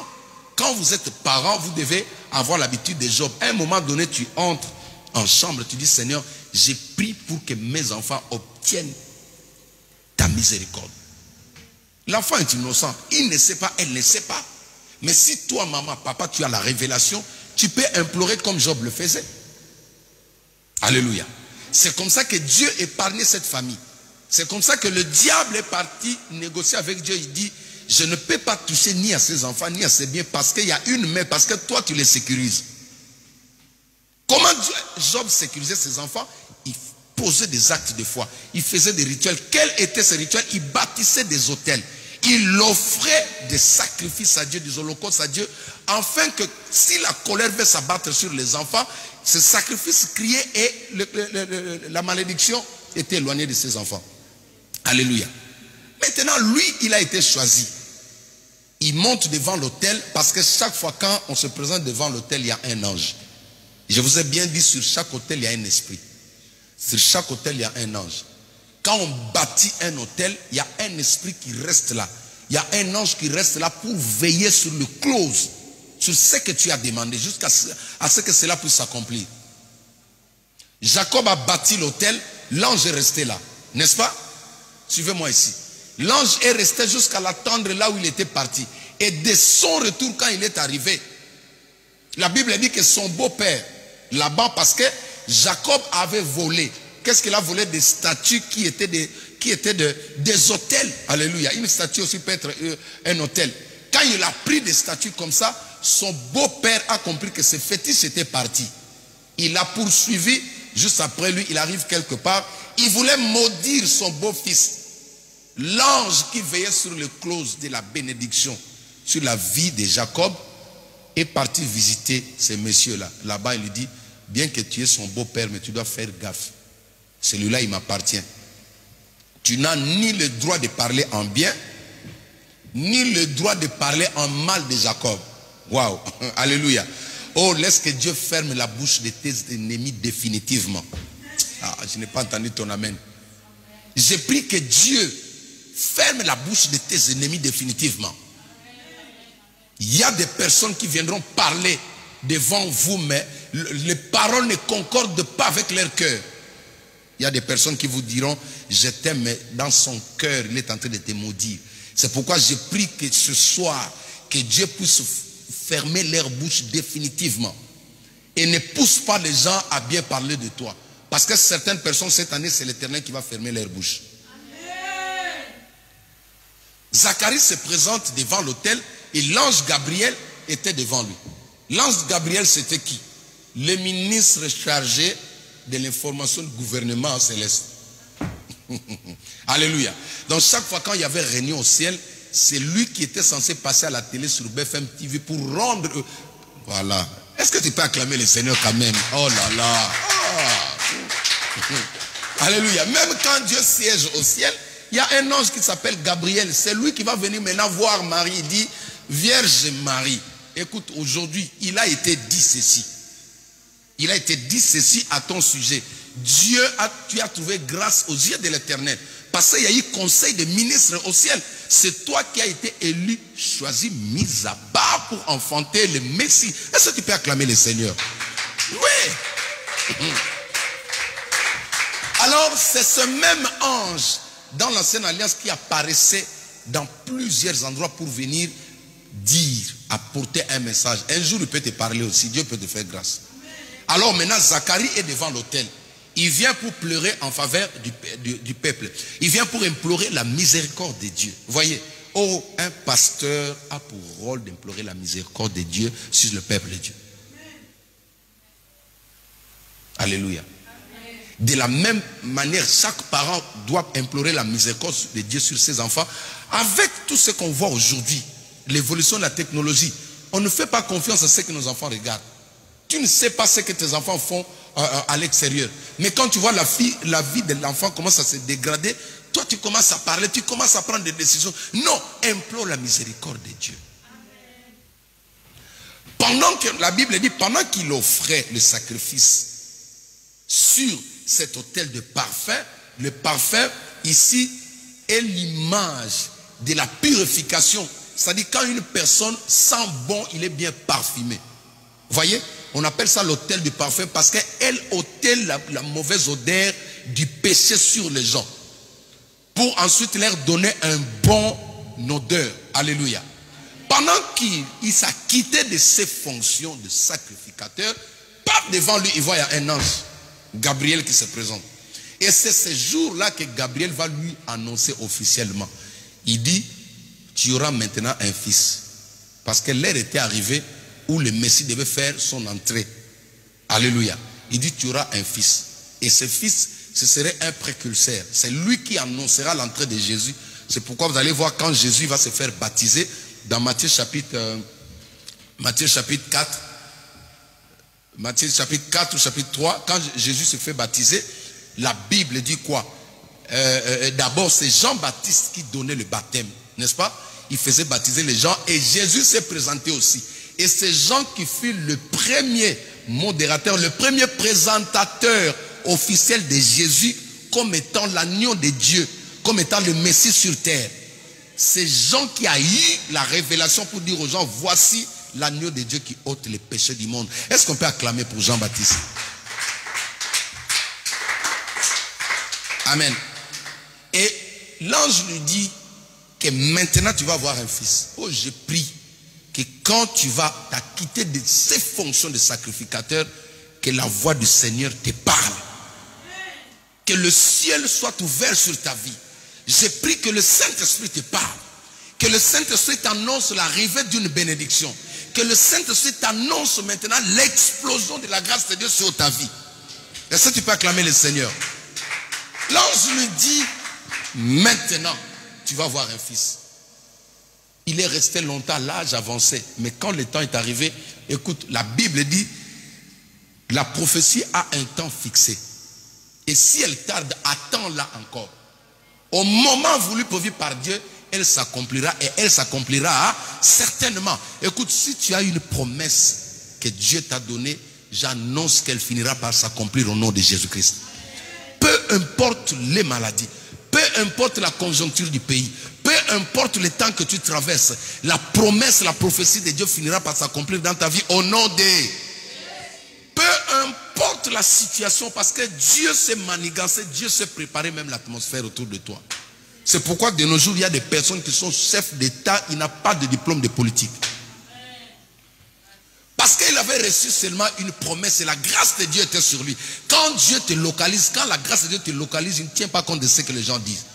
Speaker 2: Quand vous êtes parent, vous devez avoir l'habitude de Job. À un moment donné, tu entres en chambre, tu dis, Seigneur, j'ai prié pour que mes enfants obtiennent ta miséricorde. L'enfant est innocent. Il ne sait pas, elle ne sait pas. Mais si toi, maman, papa, tu as la révélation, tu peux implorer comme Job le faisait. Alléluia. C'est comme ça que Dieu épargnait cette famille. C'est comme ça que le diable est parti négocier avec Dieu. Il dit, je ne peux pas toucher ni à ses enfants, ni à ses biens, parce qu'il y a une main, parce que toi, tu les sécurises. Comment Job sécurisait ses enfants? Il posait des actes de foi. Il faisait des rituels. Quels étaient ces rituels? Il bâtissait des autels. Il offrait des sacrifices à Dieu, des holocaustes à Dieu, afin que si la colère veut s'abattre sur les enfants, ces sacrifices criaient et la malédiction était éloignée de ses enfants. Alléluia. Maintenant, lui, il a été choisi. Il monte devant l'autel parce que chaque fois quand on se présente devant l'autel, il y a un ange. Je vous ai bien dit, sur chaque autel, il y a un esprit. Sur chaque autel, il y a un ange. Quand on bâtit un autel, il y a un esprit qui reste là. Il y a un ange qui reste là pour veiller sur le close, sur ce que tu as demandé, jusqu'à ce que cela puisse s'accomplir. Jacob a bâti l'autel, l'ange est resté là, n'est-ce pas? Suivez-moi ici. L'ange est resté jusqu'à l'attendre là où il était parti. Et de son retour, quand il est arrivé, la Bible dit que son beau-père, Laban, parce que Jacob avait volé. Qu'est-ce qu'il a volé? Des statues qui étaient des autels. Alléluia. Une statue aussi peut être un autel. Quand il a pris des statues comme ça, son beau-père a compris que ce fétiche était parti. Il a poursuivi. Juste après lui, il arrive quelque part. Il voulait maudire son beau-fils. L'ange qui veillait sur le close de la bénédiction sur la vie de Jacob est parti visiter ces messieurs-là. Là-bas, il lui dit, bien que tu es son beau-père, mais tu dois faire gaffe. Celui-là, il m'appartient. Tu n'as ni le droit de parler en bien, ni le droit de parler en mal de Jacob. Waouh, alléluia. Oh, laisse que Dieu ferme la bouche de tes ennemis définitivement. Ah, je n'ai pas entendu ton amen. J'ai pris que Dieu ferme la bouche de tes ennemis définitivement. Il y a des personnes qui viendront parler devant vous, mais les paroles ne concordent pas avec leur cœur. Il y a des personnes qui vous diront, je t'aime, mais dans son cœur, il est en train de te maudire. C'est pourquoi j'ai pris que ce soir, que Dieu puisse fermer leur bouche définitivement. Et ne pousse pas les gens à bien parler de toi. Parce que certaines personnes, cette année, c'est l'Éternel qui va fermer leur bouche. Amen. Zacharie se présente devant l'autel et l'ange Gabriel était devant lui. L'ange Gabriel, c'était qui? Le ministre chargé de l'information du gouvernement céleste. Alléluia. Donc chaque fois quand il y avait réunion au ciel, c'est lui qui était censé passer à la télé sur BFM TV pour rendre... Voilà. Est-ce que tu peux acclamer le Seigneur quand même? Oh là là. Ah. Alléluia. Même quand Dieu siège au ciel, il y a un ange qui s'appelle Gabriel. C'est lui qui va venir maintenant voir Marie. Il dit, Vierge Marie, écoute, aujourd'hui, il a été dit ceci. Il a été dit ceci à ton sujet. Tu as trouvé grâce aux yeux de l'Éternel. Parce qu'il y a eu conseil de ministres au ciel. C'est toi qui as été élu, choisi, mis à bas pour enfanter le Messie. Est-ce que tu peux acclamer le Seigneur? Oui. Alors, c'est ce même ange dans l'ancienne alliance qui apparaissait dans plusieurs endroits pour venir dire, apporter un message. Un jour, il peut te parler aussi. Dieu peut te faire grâce. Alors maintenant, Zacharie est devant l'autel. Il vient pour pleurer en faveur du peuple. Il vient pour implorer la miséricorde de Dieu. Voyez, oh, un pasteur a pour rôle d'implorer la miséricorde de Dieu sur le peuple de Dieu. Alléluia. De la même manière, chaque parent doit implorer la miséricorde de Dieu sur ses enfants. Avec tout ce qu'on voit aujourd'hui, l'évolution de la technologie, on ne fait pas confiance à ce que nos enfants regardent. Tu ne sais pas ce que tes enfants font à l'extérieur. Mais quand tu vois la vie de l'enfant commence à se dégrader, toi tu commences à parler, tu commences à prendre des décisions. Non, implore la miséricorde de Dieu. Amen. pendant que, la Bible dit, pendant qu'il offrait le sacrifice sur cet autel de parfum, le parfum ici est l'image de la purification. C'est-à-dire quand une personne sent bon, il est bien parfumé. Vous voyez, on appelle ça l'autel du parfum parce qu'elle ôtait la mauvaise odeur du péché sur les gens. Pour ensuite leur donner un bon odeur. Alléluia. Pendant qu'il s'acquittait de ses fonctions de sacrificateur, pas devant lui, il voit un ange, Gabriel, qui se présente. Et c'est ce jour-là que Gabriel va lui annoncer officiellement. Il dit, tu auras maintenant un fils. Parce que l'heure était arrivée où le Messie devait faire son entrée. Alléluia. Il dit, tu auras un fils. Et ce fils, ce serait un précurseur. C'est lui qui annoncera l'entrée de Jésus. C'est pourquoi vous allez voir quand Jésus va se faire baptiser, dans Matthieu chapitre 4. Matthieu chapitre 4 ou chapitre 3, quand Jésus se fait baptiser, la Bible dit quoi? D'abord, c'est Jean-Baptiste qui donnait le baptême, n'est-ce pas? Il faisait baptiser les gens et Jésus s'est présenté aussi. Et c'est Jean qui fut le premier modérateur, le premier présentateur officiel de Jésus comme étant l'agneau de Dieu, comme étant le Messie sur terre. C'est Jean qui a eu la révélation pour dire aux gens, voici l'agneau de Dieu qui ôte les péchés du monde. Est-ce qu'on peut acclamer pour Jean-Baptiste? Amen. Et l'ange lui dit que maintenant tu vas avoir un fils. Oh, je prie que quand tu vas t'acquitter de ces fonctions de sacrificateur, que la voix du Seigneur te parle. Que le ciel soit ouvert sur ta vie. J'ai pris que le Saint-Esprit te parle. Que le Saint-Esprit t'annonce l'arrivée d'une bénédiction. Que le Saint-Esprit t'annonce maintenant l'explosion de la grâce de Dieu sur ta vie. Est-ce que tu peux acclamer le Seigneur? L'ange lui dit, maintenant, tu vas avoir un fils. Il est resté longtemps à l'âge avancé. Mais quand le temps est arrivé, écoute, la Bible dit, la prophétie a un temps fixé. Et si elle tarde, attends-la encore. Au moment voulu prévu par Dieu, elle s'accomplira et elle s'accomplira certainement. Écoute, si tu as une promesse que Dieu t'a donnée, j'annonce qu'elle finira par s'accomplir au nom de Jésus-Christ. Peu importe les maladies, peu importe la conjoncture du pays, peu importe le temps que tu traverses, la promesse, la prophétie de Dieu finira par s'accomplir dans ta vie au nom de... Peu importe la situation, parce que Dieu s'est manigancé, Dieu s'est préparé même l'atmosphère autour de toi. C'est pourquoi de nos jours, il y a des personnes qui sont chefs d'État, ils n'ont pas de diplôme de politique. Parce qu'il avait reçu seulement une promesse et la grâce de Dieu était sur lui. Quand Dieu te localise, quand la grâce de Dieu te localise, il ne tient pas compte de ce que les gens disent.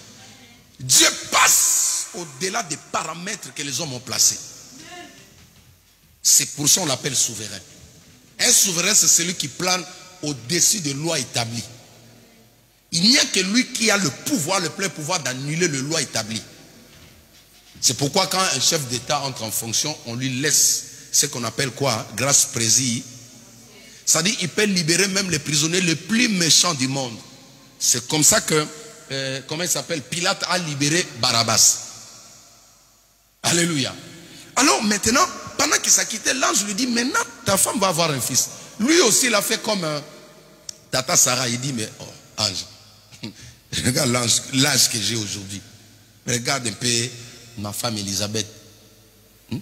Speaker 2: Dieu passe au-delà des paramètres que les hommes ont placés. C'est pour ça qu'on l'appelle souverain. Un souverain, c'est celui qui plane au-dessus des lois établies. Il n'y a que lui qui a le pouvoir, le plein pouvoir d'annuler les lois établies. C'est pourquoi quand un chef d'État entre en fonction, on lui laisse ce qu'on appelle quoi? Grâce présie. C'est-à-dire qu'il peut libérer même les prisonniers les plus méchants du monde. C'est comme ça que, comment il s'appelle? Pilate a libéré Barabbas. Alléluia. Alors maintenant, pendant qu'il s'acquittait, l'ange lui dit, maintenant ta femme va avoir un fils. Lui aussi, il a fait comme Tata Sarah. Il dit, mais oh, ange, regarde l'âge que j'ai aujourd'hui. Regarde un peu ma femme Elisabeth.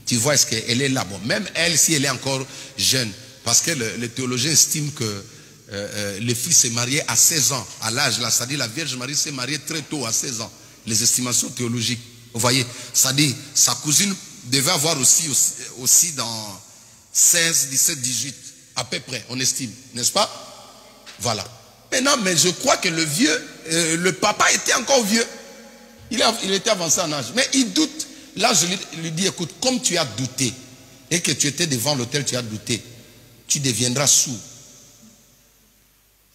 Speaker 2: Tu vois, est-ce qu'elle est là? Bon, même elle, si elle est encore jeune, parce que le théologien estime que le fils s'est marié à 16 ans, à l'âge là, c'est-à-dire la Vierge Marie s'est mariée très tôt, à 16 ans. Les estimations théologiques, vous voyez, c'est-à-dire sa cousine devait avoir aussi dans 16, 17, 18, à peu près, on estime, n'est-ce pas? Voilà. Maintenant, mais je crois que le vieux, le papa était encore vieux. Il était avancé en âge, mais il doute. Là, je lui dis, écoute, comme tu as douté, et que tu étais devant l'autel, tu as douté, tu deviendras sourd.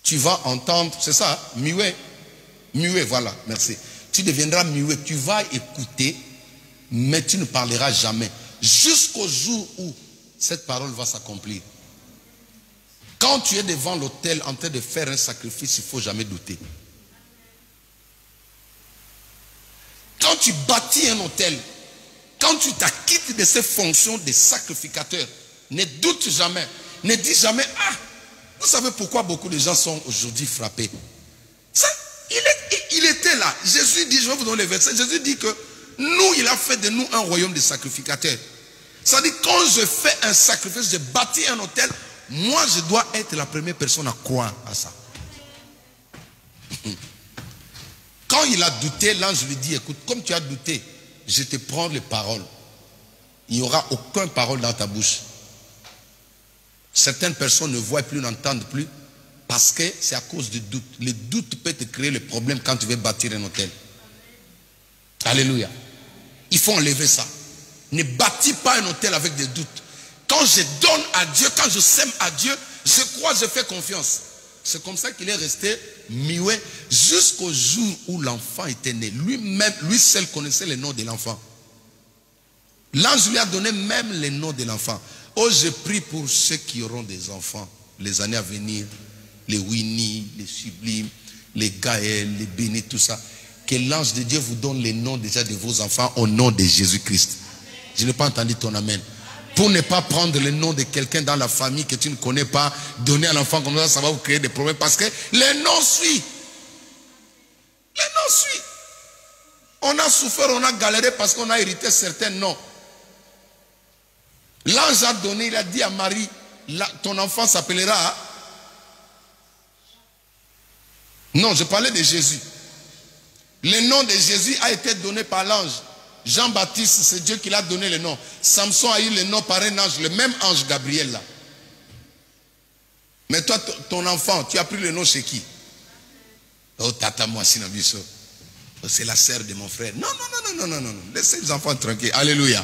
Speaker 2: Tu vas entendre, c'est ça, hein? Muet. Muet, voilà, merci. Tu deviendras muet, tu vas écouter, mais tu ne parleras jamais. Jusqu'au jour où cette parole va s'accomplir. Quand tu es devant l'autel en train de faire un sacrifice, il ne faut jamais douter. Quand tu bâtis un autel, quand tu t'acquittes de ces fonctions de sacrificateur, Ne doute jamais. Ne dis jamais, ah, vous savez pourquoi beaucoup de gens sont aujourd'hui frappés. Ça, il était là. Jésus dit, je vais vous donner le verset. Jésus dit que nous, il a fait de nous un royaume de sacrificateurs. Ça dit, quand je fais un sacrifice, je bâtis un hôtel, moi, je dois être la première personne à croire à ça. Quand il a douté, l'ange lui dit, écoute, comme tu as douté, je te prends les paroles. Il n'y aura aucune parole dans ta bouche. Certaines personnes ne voient plus, n'entendent plus, parce que c'est à cause du doute. Le doute peut te créer le problème quand tu veux bâtir un hôtel. Alléluia. Il faut enlever ça. Ne bâtis pas un hôtel avec des doutes. Quand je donne à Dieu, quand je sème à Dieu, je crois, je fais confiance. C'est comme ça qu'il est resté muet jusqu'au jour où l'enfant était né. Lui-même, lui seul connaissait le nom de l'enfant. L'ange lui a donné même le nom de l'enfant. Oh, je prie pour ceux qui auront des enfants, les années à venir, les Winnie, les Sublimes, les Gaël, les Bénis, tout ça. Que l'ange de Dieu vous donne les noms déjà de vos enfants au nom de Jésus-Christ. Je n'ai pas entendu ton amen. Pour ne pas prendre le nom de quelqu'un dans la famille que tu ne connais pas, donner à l'enfant comme ça va vous créer des problèmes parce que les noms suivent. Les noms suivent. On a souffert, on a galéré parce qu'on a hérité certains noms. L'ange a donné, il a dit à Marie, ton enfant s'appellera... Non, je parlais de Jésus. Le nom de Jésus a été donné par l'ange. Jean-Baptiste, c'est Dieu qui l'a donné le nom. Samson a eu le nom par un ange, le même ange Gabriel là. Mais toi, ton enfant, tu as pris le nom chez qui? Oh, tata moi, Sinabiso. Oh, c'est la sœur de mon frère. Non, non, non, non, non, non, non. Laissez les enfants tranquilles. Alléluia.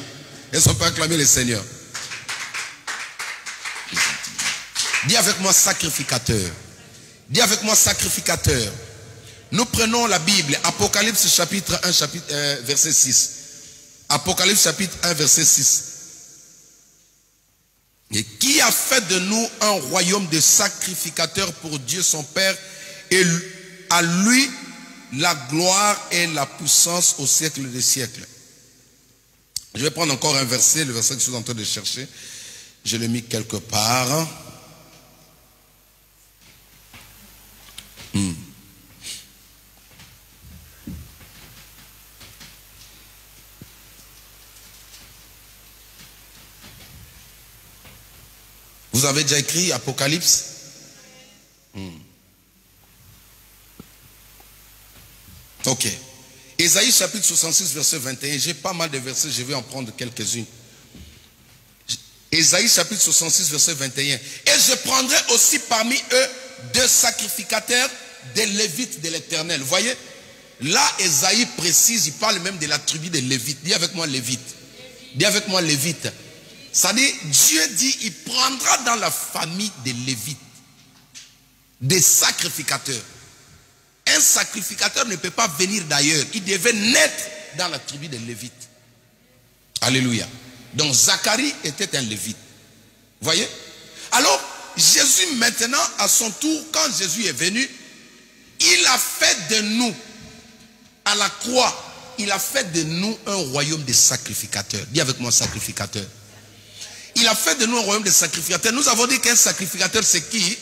Speaker 2: Est-ce qu'on peut acclamer le Seigneur? Dis avec moi sacrificateur. Dis avec moi sacrificateur. Nous prenons la Bible, Apocalypse chapitre 1, verset 6. Apocalypse chapitre 1, verset 6. Et qui a fait de nous un royaume de sacrificateurs pour Dieu son Père, et à lui la gloire et la puissance au siècle des siècles. Je vais prendre encore un verset, le verset que je suis en train de chercher. Je l'ai mis quelque part. Vous avez déjà écrit Apocalypse? Ok. Ésaïe chapitre 66 verset 21. J'ai pas mal de versets, je vais en prendre quelques-unes. Ésaïe chapitre 66 verset 21. Et je prendrai aussi parmi eux 2 sacrificateurs des Lévites de l'Éternel. Vous voyez? Là, Ésaïe précise, il parle même de la tribu des Lévites. Dis avec moi Lévite. Dis avec moi Lévite. Ça dit, Dieu dit, il prendra dans la famille des Lévites des sacrificateurs. Un sacrificateur ne peut pas venir d'ailleurs. Il devait naître dans la tribu des Lévites. Alléluia. Donc Zacharie était un Lévite. Vous voyez? Alors, Jésus maintenant, à son tour, quand Jésus est venu, il a fait de nous, à la croix, il a fait de nous un royaume de sacrificateurs. Dis avec moi sacrificateur. Il a fait de nous un royaume de sacrificateurs. Nous avons dit qu'un sacrificateur, c'est qui?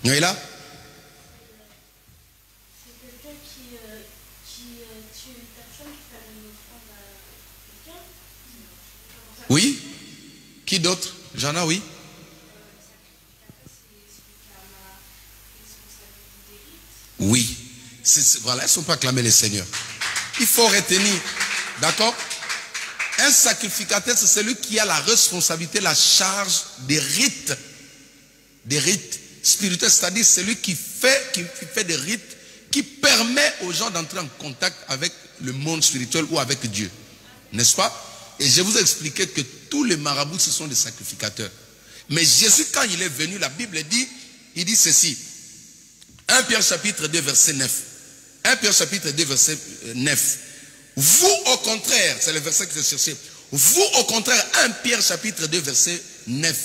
Speaker 2: Vous voyez là?
Speaker 4: C'est quelqu'un qui tue une personne qui fait une offrande à quelqu'un.
Speaker 2: Oui. Qui d'autre? J'en ai, oui. Oui. Voilà, ils ne sont pas acclamés les seigneurs. Il faut retenir. D'accord? Un sacrificateur, c'est celui qui a la responsabilité, la charge des rites. Des rites spirituels, c'est-à-dire celui qui fait des rites, qui permet aux gens d'entrer en contact avec le monde spirituel ou avec Dieu. N'est-ce pas? Et je vous ai expliqué que tous les marabouts, ce sont des sacrificateurs. Mais Jésus, quand il est venu, la Bible dit, il dit ceci. 1 Pierre chapitre 2, verset 9. 1 Pierre chapitre 2, verset 9. Vous, au contraire, c'est le verset que je cherchais. Vous, au contraire, 1 Pierre chapitre 2, verset 9.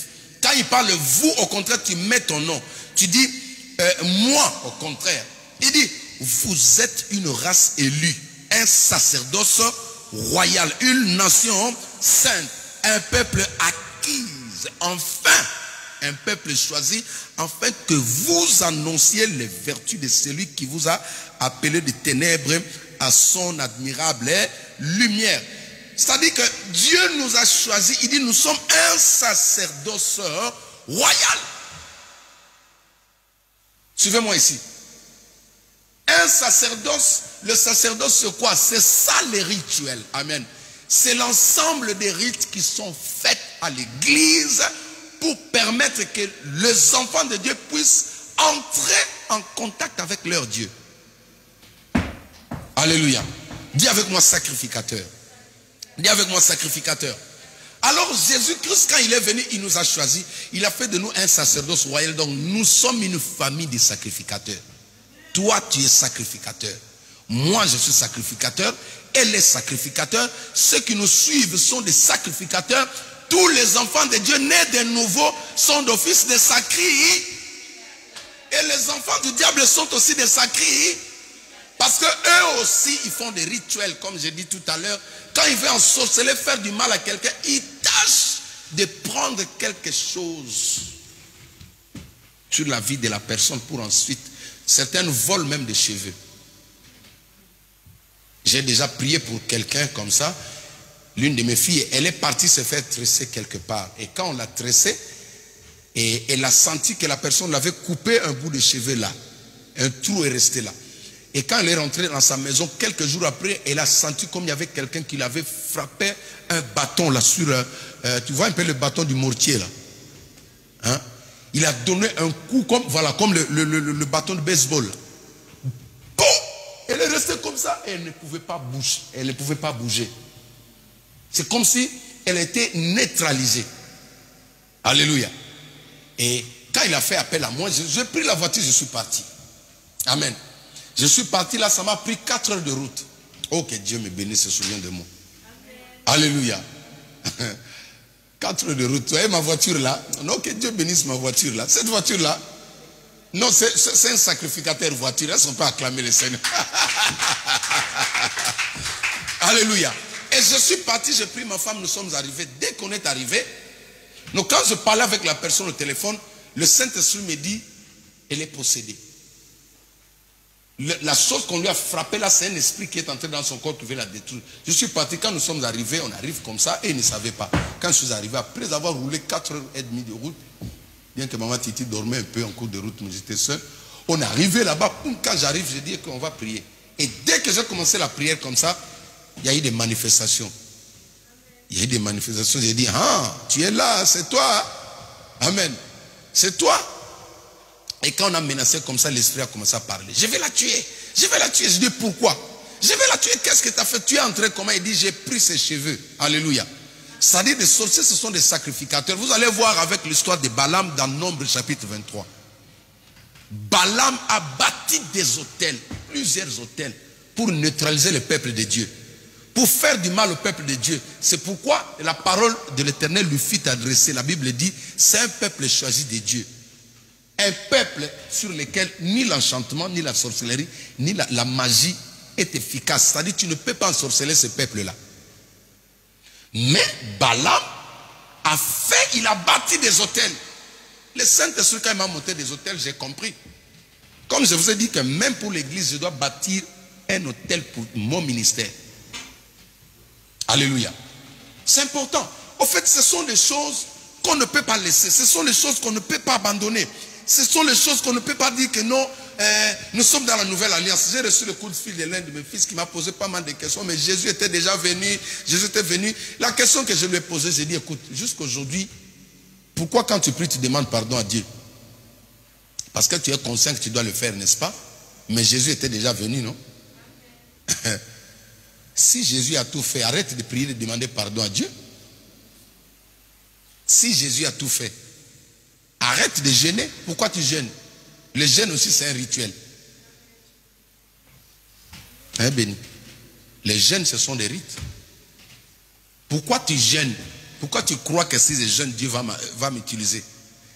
Speaker 2: Quand il parle vous, au contraire, tu mets ton nom. Tu dis, moi, au contraire. Il dit, vous êtes une race élue, un sacerdoce royale, une nation sainte, un peuple acquis, enfin, un peuple choisi, afin que vous annonciez les vertus de celui qui vous a appelé des ténèbres à son admirable lumière. C'est-à-dire que Dieu nous a choisis, il dit nous sommes un sacerdoce royal. Suivez-moi ici. Un sacerdoce, le sacerdoce c'est quoi? C'est ça les rituels. Amen. C'est l'ensemble des rites qui sont faits à l'église pour permettre que les enfants de Dieu puissent entrer en contact avec leur Dieu. Alléluia. Dis avec moi sacrificateur. Dis avec moi sacrificateur. Alors Jésus-Christ, quand il est venu, il nous a choisis. Il a fait de nous un sacerdoce royal. Donc nous sommes une famille de sacrificateurs. Toi, tu es sacrificateur. Moi, je suis sacrificateur. Et les sacrificateurs, ceux qui nous suivent sont des sacrificateurs. Tous les enfants de Dieu nés de nouveau sont d'office des sacrificateurs. Et les enfants du diable sont aussi des sacrificateurs. Parce que eux aussi, ils font des rituels, comme j'ai dit tout à l'heure. Quand il veut ensorceler, faire du mal à quelqu'un, il tâche de prendre quelque chose sur la vie de la personne pour ensuite, certains volent même des cheveux. J'ai déjà prié pour quelqu'un comme ça. L'une de mes filles, elle est partie se faire tresser quelque part. Et quand on l'a tressée, et elle a senti que la personne l'avait coupé un bout de cheveux là. Un trou est resté là. Et quand elle est rentrée dans sa maison, quelques jours après, elle a senti comme il y avait quelqu'un qui l'avait frappé un bâton là sur... tu vois un peu le bâton du mortier là. Hein? Il a donné un coup comme, voilà, comme le bâton de baseball. Boum! Elle est restée comme ça et elle ne pouvait pas bouger. Elle ne pouvait pas bouger. C'est comme si elle était neutralisée. Alléluia. Et quand il a fait appel à moi, j'ai pris la voiture, je suis parti. Amen. Je suis parti là, ça m'a pris 4 heures de route. Oh, que Dieu me bénisse, se souvient de moi. Amen. Alléluia. 4 heures de route. Vous voyez ma voiture là? Non, que Dieu bénisse ma voiture là. Cette voiture là, non, c'est un sacrificateur voiture. Est-ce qu'on peut acclamer le Seigneur? Alléluia. Et je suis parti, j'ai pris ma femme, nous sommes arrivés. Dès qu'on est arrivé, donc quand je parlais avec la personne au téléphone, le Saint-Esprit me dit, elle est possédée. La chose qu'on lui a frappée là, c'est un esprit qui est entré dans son corps qui veut la détruire. Je suis parti, quand nous sommes arrivés, on arrive comme ça et il ne savait pas. Quand je suis arrivé, après avoir roulé 4 heures et demie de route, bien que maman Titi dormait un peu en cours de route, mais j'étais seul, on est arrivé là-bas, quand j'arrive, je dis qu'on va prier. Et dès que j'ai commencé la prière comme ça, il y a eu des manifestations. Il y a eu des manifestations, j'ai dit, ah, tu es là, c'est toi. Amen. C'est toi. Et quand on a menacé comme ça, l'esprit a commencé à parler. Je vais la tuer. Je vais la tuer. Je dis pourquoi? Je vais la tuer. Qu'est-ce que tu as fait? Tu es entré comment? Il dit j'ai pris ses cheveux. Alléluia. C'est-à-dire des sorciers, ce sont des sacrificateurs. Vous allez voir avec l'histoire de Balaam dans Nombre chapitre 23. Balaam a bâti des autels, plusieurs autels, pour neutraliser le peuple de Dieu. Pour faire du mal au peuple de Dieu. C'est pourquoi la parole de l'Éternel lui fit adresser. La Bible dit, c'est un peuple choisi de Dieu. Un peuple sur lequel ni l'enchantement, ni la sorcellerie, ni la magie est efficace. C'est-à-dire tu ne peux pas ensorceler ce peuple-là. Mais Balaam a fait, il a bâti des hôtels. Le Saint-Esprit, quand il m'a monté des hôtels, j'ai compris. Comme je vous ai dit que même pour l'église, je dois bâtir un hôtel pour mon ministère. Alléluia. C'est important. En fait, ce sont des choses qu'on ne peut pas laisser. Ce sont des choses qu'on ne peut pas abandonner. Ce sont les choses qu'on ne peut pas dire que non, nous sommes dans la nouvelle alliance. J'ai reçu le coup de fil de l'un de mes fils qui m'a posé pas mal de questions, mais Jésus était déjà venu, Jésus était venu. La question que je lui ai posée, j'ai dit, écoute, jusqu'aujourd'hui, pourquoi quand tu pries, tu demandes pardon à Dieu? Parce que tu es conscient que tu dois le faire, n'est-ce pas? Mais Jésus était déjà venu, non? Si Jésus a tout fait, arrête de prier, de demander pardon à Dieu. Si Jésus a tout fait, arrête de jeûner. Pourquoi tu jeûnes? Le jeûne aussi, c'est un rituel. Hein, béni? Les jeûnes, ce sont des rites. Pourquoi tu jeûnes? Pourquoi tu crois que si je jeûne, Dieu va m'utiliser?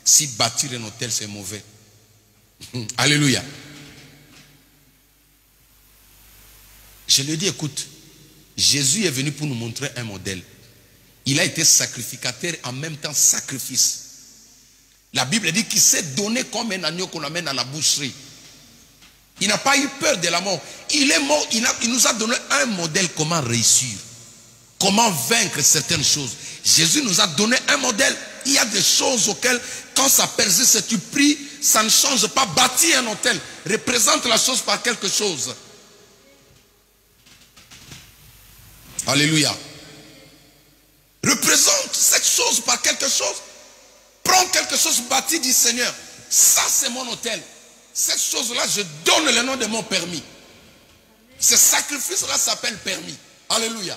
Speaker 2: Si bâtir un hôtel, c'est mauvais. Alléluia. Je lui ai dit, écoute, Jésus est venu pour nous montrer un modèle. Il a été sacrificateur en même temps sacrifice. La Bible dit qu'il s'est donné comme un agneau qu'on amène à la boucherie. Il n'a pas eu peur de la mort. Il est mort, il nous a donné un modèle comment réussir. Comment vaincre certaines choses. Jésus nous a donné un modèle. Il y a des choses auxquelles, quand ça persiste, tu pries, ça ne change pas. Bâtir un hôtel représente la chose par quelque chose. Alléluia. Représente cette chose par quelque chose. Prends quelque chose bâti, dit Seigneur, ça c'est mon hôtel. Cette chose-là, je donne le nom de mon permis. Ce sacrifice-là s'appelle permis. Alléluia.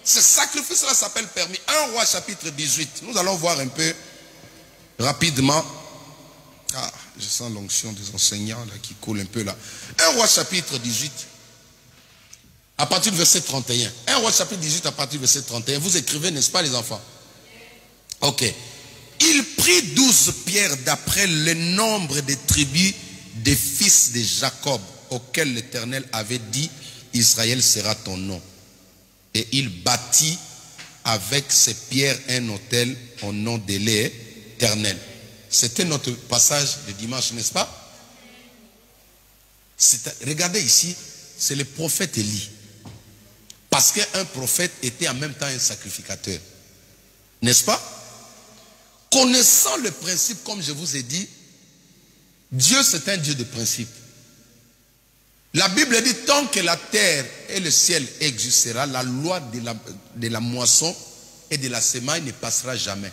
Speaker 2: Ce sacrifice-là s'appelle permis. 1 Roi chapitre 18. Nous allons voir un peu rapidement. Ah, je sens l'onction des enseignants là, qui coule un peu là. 1 Roi chapitre 18. À partir du verset 31. 1 Roi chapitre 18 à partir du verset 31. Vous écrivez, n'est-ce pas les enfants? Ok. Il prit 12 pierres d'après le nombre des tribus des fils de Jacob, auxquels l'Éternel avait dit, Israël sera ton nom. Et il bâtit avec ces pierres un autel au nom de l'Éternel. C'était notre passage de dimanche, n'est-ce pas? Regardez ici, c'est le prophète Élie. Parce qu'un prophète était en même temps un sacrificateur. N'est-ce pas? Connaissant le principe, comme je vous ai dit, Dieu c'est un Dieu de principe. La Bible dit, tant que la terre et le ciel existera, la loi de la moisson et de la semaille ne passera jamais.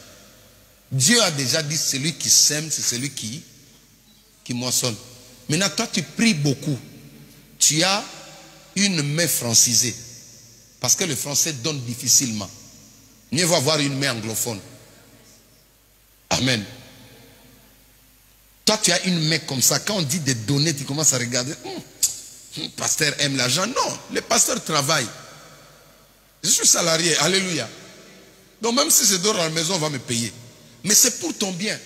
Speaker 2: Dieu a déjà dit, celui qui sème, c'est celui qui moissonne. Maintenant, toi, tu pries beaucoup. Tu as une main francisée. Parce que le français donne difficilement. Mieux vaut avoir une main anglophone. Amen. Toi, tu as une main comme ça. Quand on dit de donner, tu commences à regarder. Le pasteur aime l'argent. Non, le pasteur travaille. Je suis salarié. Alléluia. Donc même si je dors à la maison, on va me payer. Mais c'est pour ton bien.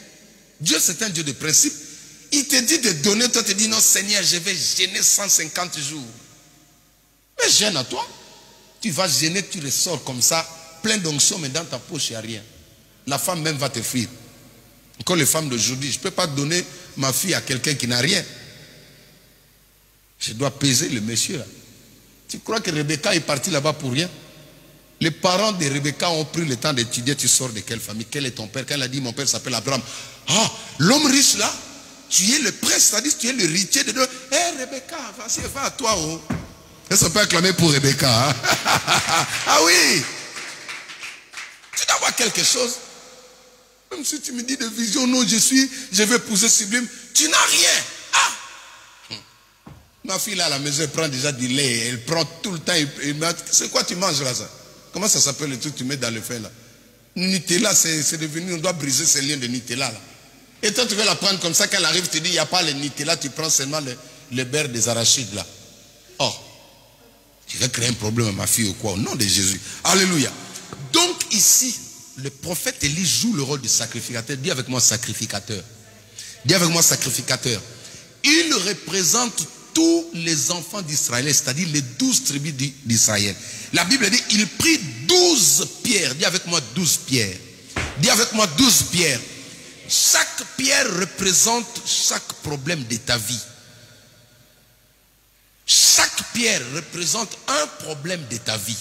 Speaker 2: Dieu, c'est un Dieu de principe. Il te dit de donner. Toi, tu dis non, Seigneur, je vais jeûner 150 jours. Mais gêne à toi. Tu vas gêner, tu ressors comme ça, plein d'onction, mais dans ta poche, il n'y a rien. La femme même va te fuir. Encore les femmes d'aujourd'hui, je ne peux pas donner ma fille à quelqu'un qui n'a rien. Je dois peser le monsieur là. Tu crois que Rebecca est partie là-bas pour rien? Les parents de Rebecca ont pris le temps d'étudier. Tu sors de quelle famille? Quel est ton père? Quand elle a dit mon père s'appelle Abraham. Ah, l'homme riche là, tu es le prince, c'est-à-dire tu es le héritier de Dieu. Hé Rebecca, vas-y, va à toi. Oh. Elle s'est pas acclamée pour Rebecca. Hein? Ah oui. Tu dois avoir quelque chose. Même si tu me dis de vision, non, je vais épouser Sublime. Tu n'as rien. Ah. Ma fille là à la maison, elle prend déjà du lait. Elle prend tout le temps. C'est quoi tu manges là ça? Comment ça s'appelle le truc que tu mets dans le fer là? Nutella, c'est devenu, on doit briser ces liens de Nutella là. Et toi tu veux la prendre comme ça, quand elle arrive, tu dis, il n'y a pas le Nutella, tu prends seulement le beurre des arachides là. Oh. Tu vas créer un problème à ma fille ou quoi? Au nom de Jésus. Alléluia. Donc ici, le prophète Élie joue le rôle de sacrificateur. Dis avec moi sacrificateur. Dis avec moi sacrificateur. Il représente tous les enfants d'Israël, c'est-à-dire les 12 tribus d'Israël. La Bible dit, il prit 12 pierres. Dis avec moi 12 pierres. Dis avec moi 12 pierres. Chaque pierre représente chaque problème de ta vie. Chaque pierre représente un problème de ta vie.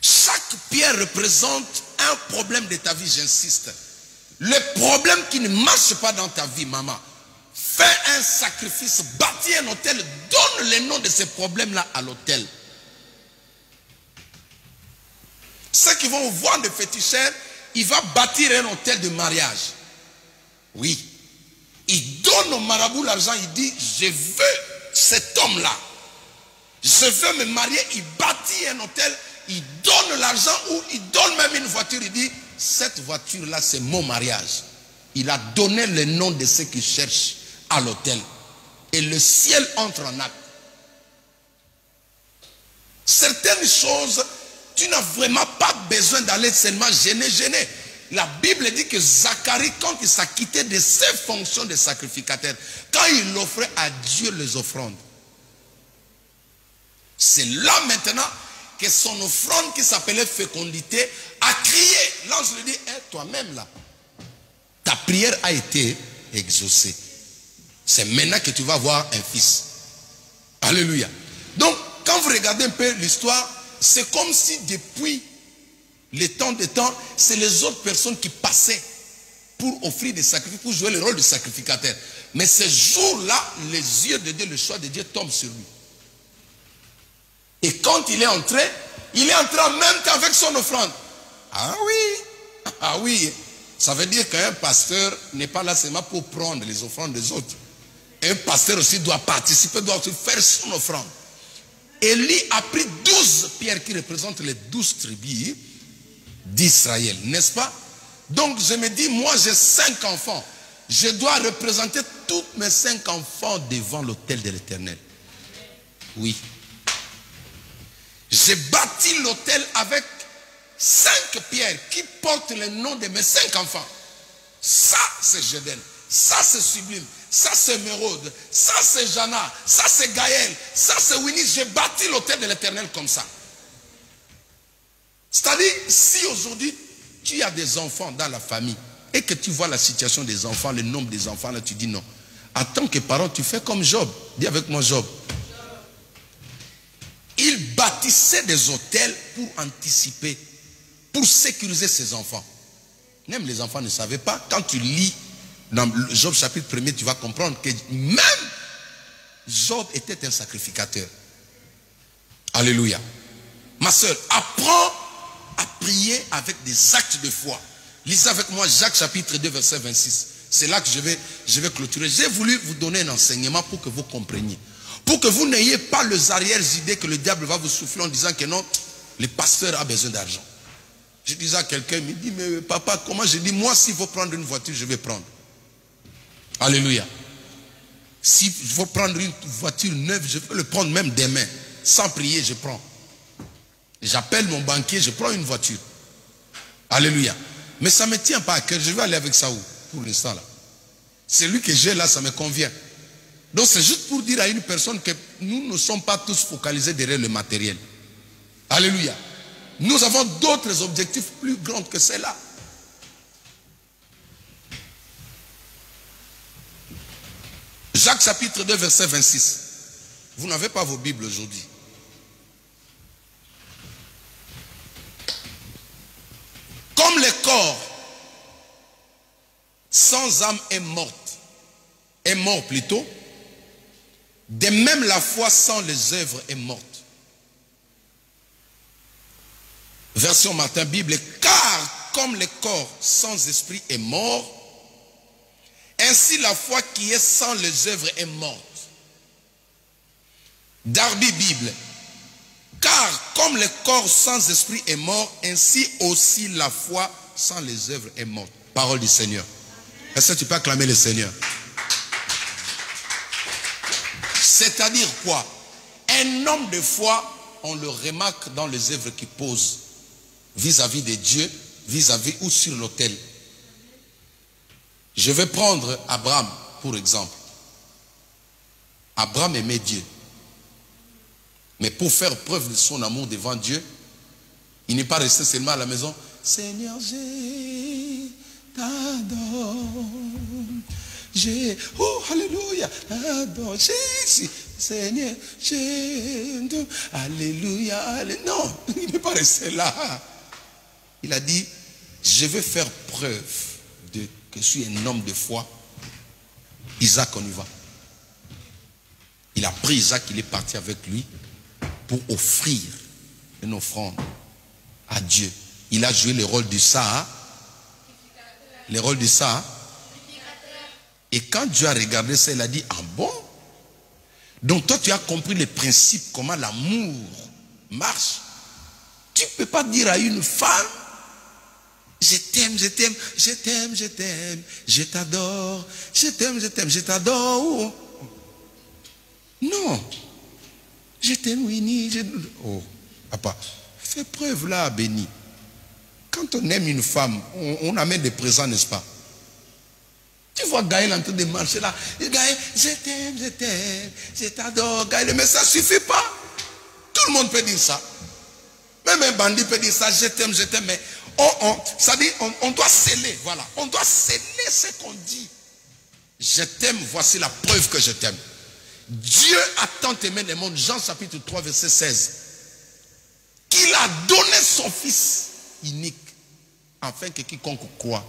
Speaker 2: Chaque pierre représente un problème de ta vie, j'insiste. Le problème qui ne marche pas dans ta vie, maman, fais un sacrifice, bâtis un hôtel, donne le nom de ces problèmes-là à l'hôtel. Ceux qui vont voir des féticheurs, il va bâtir un hôtel de mariage. Oui. Il donne au marabout l'argent, il dit, je veux cet homme-là. Je veux me marier, il bâtit un hôtel, il donne l'argent ou il donne même une voiture, il dit, cette voiture-là, c'est mon mariage. Il a donné le nom de ceux qui cherchent à l'hôtel. Et le ciel entre en acte. Certaines choses, tu n'as vraiment pas besoin d'aller seulement gêner. La Bible dit que Zacharie, quand il s'acquittait de ses fonctions de sacrificateur, quand il offrait à Dieu les offrandes, C'est là maintenant que son offrande qui s'appelait fécondité a crié. L'ange lui dit, toi-même là, ta prière a été exaucée. C'est maintenant que tu vas avoir un fils. Alléluia. Donc, quand vous regardez un peu l'histoire, c'est comme si depuis les temps des temps, c'est les autres personnes qui passaient pour offrir des sacrifices, pour jouer le rôle de sacrificateur. Mais ce jour-là, les yeux de Dieu, le choix de Dieu tombe sur lui. Et quand il est entré en même temps avec son offrande. Ah oui. Ça veut dire qu'un pasteur n'est pas là seulement pour prendre les offrandes des autres. Un pasteur aussi doit participer, doit aussi faire son offrande. Élie a pris 12 pierres qui représentent les 12 tribus d'Israël, n'est-ce pas? Donc je me dis, moi j'ai 5 enfants. Je dois représenter tous mes 5 enfants devant l'autel de l'Éternel. Oui. J'ai bâti l'autel avec 5 pierres qui portent le nom de mes 5 enfants. Ça c'est Géden, ça c'est Sublime, ça c'est Mérode, ça c'est Jana, ça c'est Gaël, ça c'est Winnie. J'ai bâti l'autel de l'Éternel comme ça. C'est-à-dire, si aujourd'hui tu as des enfants dans la famille et que tu vois la situation des enfants, le nombre des enfants, là tu dis non. En tant que parent, tu fais comme Job. Dis avec moi Job. Il bâtissait des hôtels pour anticiper, pour sécuriser ses enfants. Même les enfants ne savaient pas. Quand tu lis dans Job chapitre 1er, tu vas comprendre que même Job était un sacrificateur. Alléluia. Ma soeur, apprends à prier avec des actes de foi. Lisez avec moi Jacques chapitre 2 verset 26. C'est là que je vais clôturer. J'ai voulu vous donner un enseignement pour que vous compreniez. Pour que vous n'ayez pas les arrières-idées que le diable va vous souffler en disant que non, le pasteur a besoin d'argent. Je disais à quelqu'un, il me dit, mais papa, comment? Je dis, moi, s'il faut prendre une voiture, je vais prendre. Alléluia. S'il faut prendre une voiture neuve, je peux le prendre même demain. Sans prier, je prends. J'appelle mon banquier, je prends une voiture. Alléluia. Mais ça ne me tient pas à cœur. Je vais aller avec ça où? Pour l'instant là. Celui que j'ai là, ça me convient. Donc c'est juste pour dire à une personne que nous ne sommes pas tous focalisés derrière le matériel. Alléluia. Nous avons d'autres objectifs plus grands que ceux-là. Jacques chapitre 2 verset 26. Vous n'avez pas vos Bibles aujourd'hui. Comme le corps sans âme est mort plutôt, de même la foi sans les œuvres est morte. Version Martin Bible, car comme le corps sans esprit est mort, ainsi la foi qui est sans les œuvres est morte. Darby Bible, car comme le corps sans esprit est mort, ainsi aussi la foi sans les œuvres est morte. Parole du Seigneur. Est-ce que tu peux acclamer le Seigneur? C'est-à-dire quoi? Un homme de foi, on le remarque dans les œuvres qu'il pose vis-à-vis de Dieu, vis-à-vis ou sur l'autel. Je vais prendre Abraham pour exemple. Abraham aimait Dieu. Mais pour faire preuve de son amour devant Dieu, il n'est pas resté seulement à la maison. Seigneur, je t'adore. Oh, alléluia. Adore. Seigneur, je t'adore. Alléluia. Non, il n'est pas resté là. Il a dit, je vais faire preuve que je suis un homme de foi. Isaac, on y va. Il a pris Isaac, il est parti avec lui pour offrir une offrande à Dieu. Il a joué le rôle du Saha. Le rôle du Saha. Et quand Dieu a regardé ça, il a dit, ah bon? Donc toi tu as compris le principe, comment l'amour marche. Tu ne peux pas dire à une femme, je t'aime, je t'aime, je t'aime, je t'aime, je t'adore, je t'aime, je t'adore. Non. Je t'aime, Winnie. Oh, papa, fais preuve là, béni. Quand on aime une femme, on amène des présents, n'est-ce pas? Tu vois Gaël en train de marcher là. Gaël, je t'aime, je t'adore, Gaël, mais ça ne suffit pas. le monde peut dire ça. Même un bandit peut dire ça, je t'aime, mais ça dit, on doit sceller, voilà. On doit sceller ce qu'on dit. Je t'aime, voici la preuve que je t'aime. Dieu a tant aimé le monde, Jean chapitre 3, verset 16, qu'il a donné son Fils unique, afin que quiconque croit.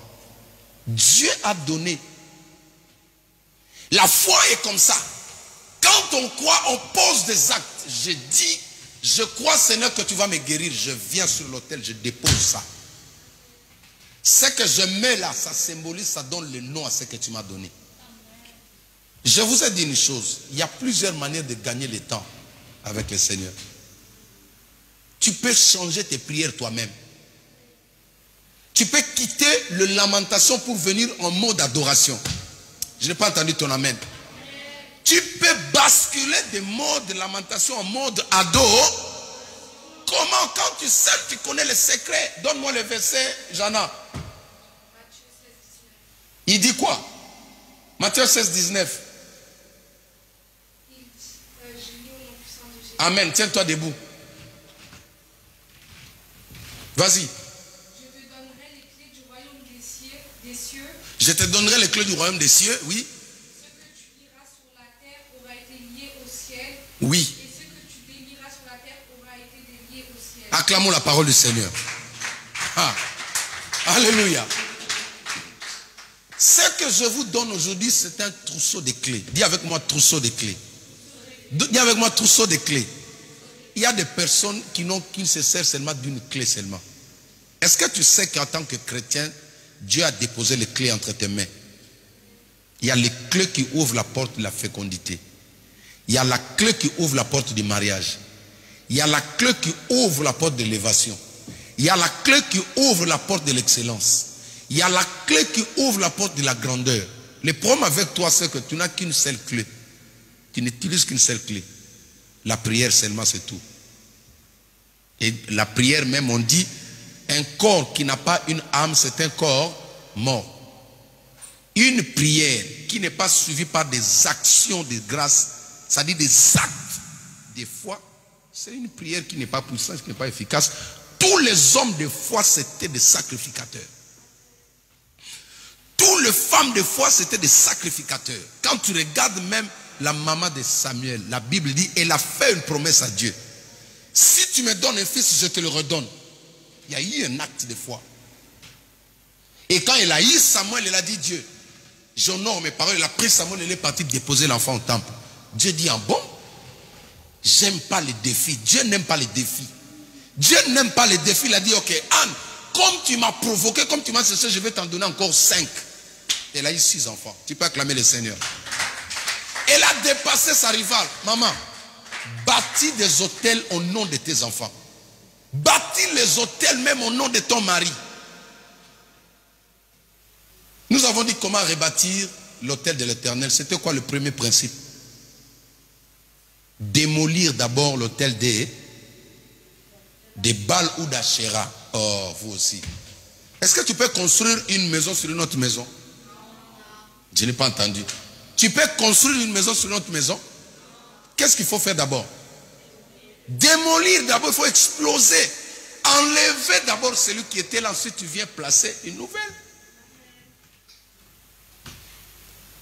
Speaker 2: Dieu a donné. La foi est comme ça. Quand on croit, on pose des actes. Je dis, je crois Seigneur que tu vas me guérir. Je viens sur l'autel, je dépose ça. Ce que je mets là, ça symbolise, ça donne le nom à ce que tu m'as donné. Je vous ai dit une chose. Il y a plusieurs manières de gagner le temps avec le Seigneur. Tu peux changer tes prières toi-même. Tu peux quitter le lamentation pour venir en mode adoration. Je n'ai pas entendu ton amen. Tu peux basculer des modes de lamentation en mode ado. Comment? Quand tu sais, tu connais les secrets. Donne-moi le verset, Jana. Il dit quoi? Matthieu 16, 19. Amen. Tiens-toi debout. Vas-y. Je te donnerai les clés du royaume des cieux, oui.
Speaker 3: Ce que tu liras sur la terre aura été lié au ciel.
Speaker 2: Oui.
Speaker 3: Et ce que tu déliras sur la terre aura été délié au ciel.
Speaker 2: Acclamons la parole du Seigneur. Ah. Alléluia. Ce que je vous donne aujourd'hui, c'est un trousseau de clés. Dis avec moi, trousseau de clés. Dis avec moi, trousseau de clés. Il y a des personnes qui se servent seulement d'une clé seulement. Est-ce que tu sais qu'en tant que chrétien, Dieu a déposé les clés entre tes mains? Il y a les clés qui ouvrent la porte de la fécondité. Il y a la clé qui ouvre la porte du mariage. Il y a la clé qui ouvre la porte de l'élévation. Il y a la clé qui ouvre la porte de l'excellence. Il y a la clé qui ouvre la porte de la grandeur. Le problème avec toi, c'est que tu n'as qu'une seule clé. Tu n'utilises qu'une seule clé. La prière seulement, c'est tout. Et la prière même, on dit, un corps qui n'a pas une âme, c'est un corps mort. Une prière qui n'est pas suivie par des actions de grâce, c'est-à-dire des actes, des foi, c'est une prière qui n'est pas puissante, qui n'est pas efficace. Tous les hommes de foi, c'était des sacrificateurs. Toutes les femmes de foi, c'était des sacrificateurs. Quand tu regardes même la maman de Samuel, la Bible dit, elle a fait une promesse à Dieu. Si tu me donnes un fils, je te le redonne. Il y a eu un acte de foi. Et quand elle a eu Samuel, elle a dit, Dieu, j'honore mes paroles. Elle a pris Samuel, elle est partie déposer l'enfant au temple. Dieu dit, ah bon? J'aime pas les défis. Dieu n'aime pas les défis. Dieu n'aime pas les défis. Il a dit, ok, Anne, comme tu m'as provoqué, comme tu m'as cherché, je vais t'en donner encore 5. Elle a eu 6 enfants. Tu peux acclamer le Seigneur. Elle a dépassé sa rivale. Maman, bâtis des hôtels au nom de tes enfants. Bâtis les hôtels même au nom de ton mari. Nous avons dit comment rebâtir l'hôtel de l'Éternel. C'était quoi le premier principe? Démolir d'abord l'hôtel des Baal ou d'Achéra. Oh, vous aussi. Est-ce que tu peux construire une maison sur une autre maison? Je n'ai pas entendu. Tu peux construire une maison sur une autre maison? Qu'est-ce qu'il faut faire d'abord? Démolir d'abord, il faut exploser. Enlever d'abord celui qui était là, ensuite tu viens placer une nouvelle.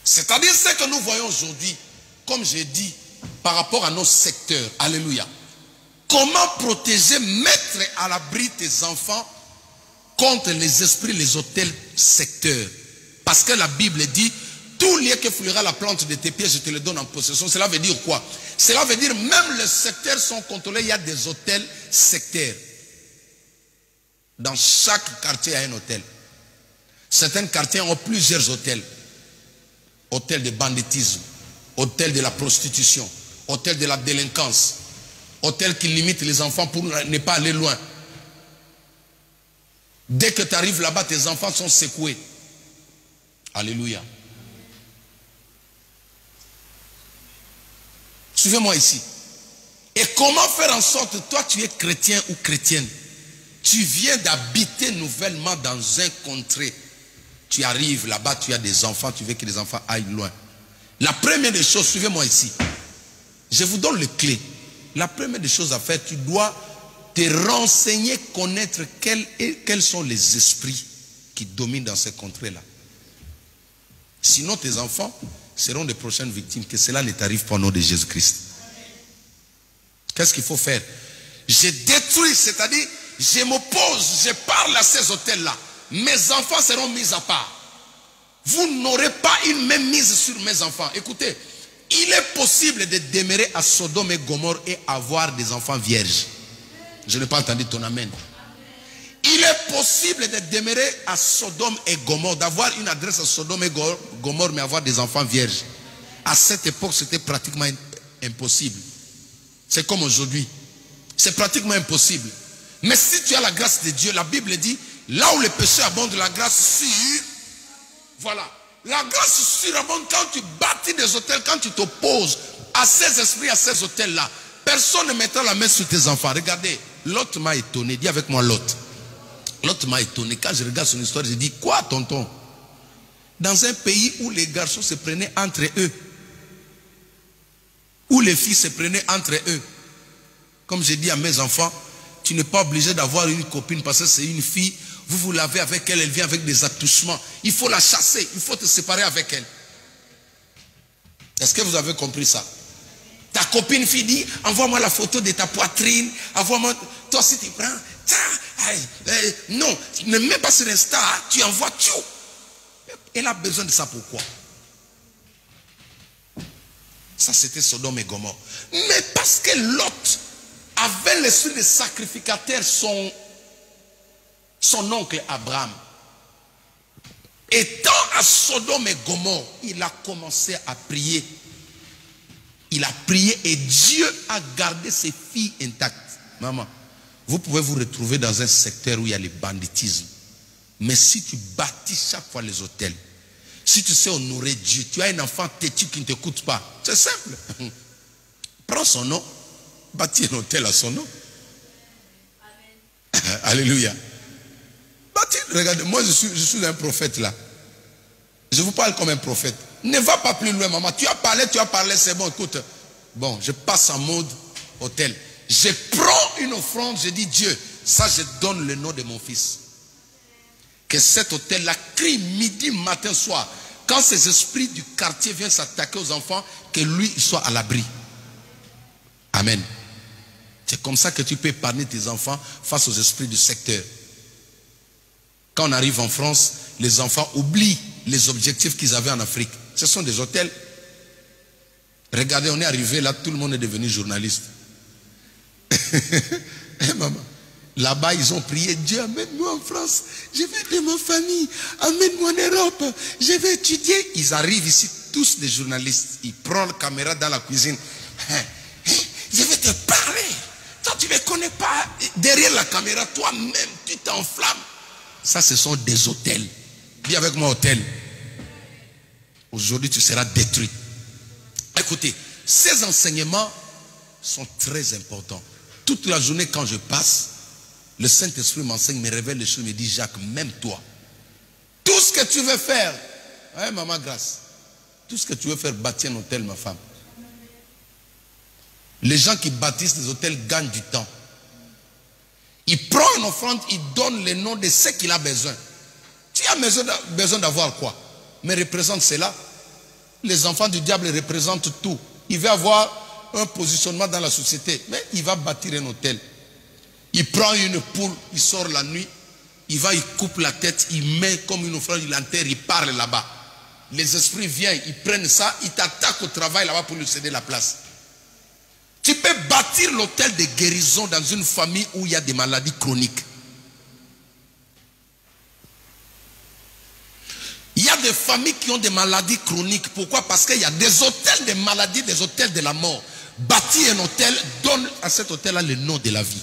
Speaker 2: C'est-à-dire ce que nous voyons aujourd'hui, comme j'ai dit, par rapport à nos secteurs. Alléluia. Comment protéger, mettre à l'abri tes enfants contre les esprits, les hôtels secteurs. Parce que la Bible dit, tout lieu que fouillera la plante de tes pieds, je te le donne en possession. Cela veut dire quoi? Cela veut dire même les secteurs sont contrôlés. Il y a des hôtels sectaires. Dans chaque quartier, il y a un hôtel. Certains quartiers ont plusieurs hôtels. Hôtel de banditisme, hôtel de la prostitution, hôtel de la délinquance, hôtel qui limite les enfants pour ne pas aller loin. Dès que tu arrives là-bas, tes enfants sont secoués. Alléluia. Suivez-moi ici. Et comment faire en sorte, toi tu es chrétien ou chrétienne, tu viens d'habiter nouvellement dans un contrée. Tu arrives là-bas, tu as des enfants, tu veux que les enfants aillent loin. La première des choses, suivez-moi ici. Je vous donne les clés. la première des choses à faire, tu dois te renseigner, connaître quels sont les esprits qui dominent dans ces contrées-là. Sinon, tes enfants seront des prochaines victimes. Que cela ne t'arrive pas au nom de Jésus-Christ. Qu'est-ce qu'il faut faire? Je détruis, c'est-à-dire, je m'oppose, je parle à ces hôtels-là. Mes enfants seront mis à part. Vous n'aurez pas une même mise sur mes enfants. Écoutez, il est possible de demeurer à Sodome et Gomorrhe et avoir des enfants vierges. Je n'ai pas entendu ton amen. Il est possible de demeurer à Sodome et Gomorrhe, d'avoir une adresse à Sodome et Gomorrhe, mais avoir des enfants vierges. À cette époque, c'était pratiquement impossible. C'est comme aujourd'hui. C'est pratiquement impossible. Mais si tu as la grâce de Dieu, la Bible dit, là où le péché abonde, la grâce sur. Voilà. La grâce surabonde quand tu bâtis des hôtels, quand tu t'opposes à ces esprits, à ces hôtels-là. Personne ne mettra la main sur tes enfants. Regardez, Lot m'a étonné. Dis avec moi Lot. Lot m'a étonné. Quand je regarde son histoire, je dis, quoi tonton? Dans un pays où les garçons se prenaient entre eux, où les filles se prenaient entre eux, comme j'ai dit à mes enfants, tu n'es pas obligé d'avoir une copine parce que c'est une fille. Vous l'avez avec elle, elle vient avec des attouchements. Il faut la chasser, il faut te séparer avec elle. Est-ce que vous avez compris ça? Ta copine fille dit, envoie-moi la photo de ta poitrine, envoie-moi, toi si tu prends, non, ne mets pas sur Insta, tu envoies tout. Elle a besoin de ça pourquoi? Ça c'était Sodome et Gomorrhe. Mais parce que Lot avait l'esprit de sacrificateur, son oncle Abraham, étant à Sodome et Gomorrhe, il a commencé à prier. Il a prié et Dieu a gardé ses filles intactes. Maman, vous pouvez vous retrouver dans un secteur où il y a le banditisme. Mais si tu bâtis chaque fois les hôtels, si tu sais honorer Dieu, tu as un enfant têtu qui ne t'écoute pas. C'est simple. Prends son nom, bâtis un hôtel à son nom. Amen. Alléluia. Regardez, moi je suis un prophète là. Je vous parle comme un prophète. Ne va pas plus loin, maman. Tu as parlé, c'est bon, écoute. Bon, je passe en mode hôtel. Je prends une offrande, je dis Dieu, ça je donne le nom de mon fils. Que cet hôtel-là crie midi, matin, soir. Quand ces esprits du quartier viennent s'attaquer aux enfants, que lui il soit à l'abri. Amen. C'est comme ça que tu peux épargner tes enfants face aux esprits du secteur. Quand on arrive en France, les enfants oublient les objectifs qu'ils avaient en Afrique. Ce sont des hôtels. Regardez, on est arrivé là, tout le monde est devenu journaliste. Maman, là-bas, ils ont prié, Dieu, amène-moi en France. Je vais de ma famille. Amène-moi en Europe. Je vais étudier. Ils arrivent ici, tous des journalistes. Ils prennent la caméra dans la cuisine. Je vais te parler. Toi, tu ne me connais pas. Derrière la caméra, toi-même, tu t'enflammes. Ça, ce sont des hôtels. Dis avec moi, hôtel. Aujourd'hui, tu seras détruit. Écoutez, ces enseignements sont très importants. Toute la journée, quand je passe, le Saint-Esprit m'enseigne, me révèle les choses, me dit, Jacques, même toi, tout ce que tu veux faire, hein, maman grâce, tout ce que tu veux faire, bâtir un hôtel, ma femme. Les gens qui bâtissent des hôtels gagnent du temps. Il prend une offrande, il donne le nom de ce qu'il a besoin. Tu as besoin d'avoir quoi? Mais représente cela. Les enfants du diable représentent tout. Il veut avoir un positionnement dans la société, mais il va bâtir un hôtel. Il prend une poule, il sort la nuit, il va, il coupe la tête, il met comme une offrande, il enterre, il parle là-bas. Les esprits viennent, ils prennent ça, ils t'attaquent au travail là-bas pour lui céder la place. Tu peux bâtir l'hôtel de guérison dans une famille où il y a des maladies chroniques. Il y a des familles qui ont des maladies chroniques. Pourquoi? Parce qu'il y a des hôtels de maladies, des hôtels de la mort. Bâtis un hôtel, donne à cet hôtel-là le nom de la vie.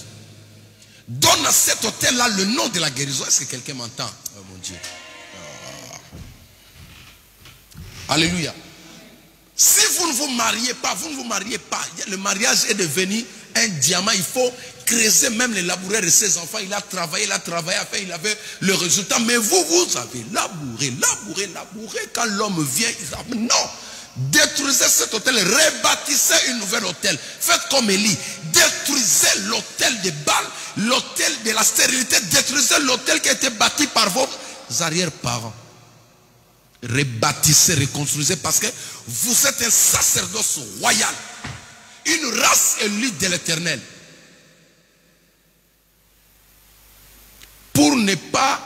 Speaker 2: Donne à cet hôtel-là le nom de la guérison. Est-ce que quelqu'un m'entend? Oh mon Dieu. Oh. Alléluia. Si vous ne vous mariez pas, le mariage est devenu un diamant. Il faut creuser même les laboureurs de ses enfants. Il a travaillé, enfin, il avait le résultat. Mais vous avez labouré. Quand l'homme vient, il dit, non. Dès détruisez cet hôtel, rebâtissez une nouvelle hôtel. Faites comme Élie, détruisez l'hôtel de Baal, l'hôtel de la stérilité, détruisez l'hôtel qui a été bâti par vos arrière-parents. Rebâtissez, reconstruisez, parce que vous êtes un sacerdoce royal, une race élue de l'Éternel. Pour ne pas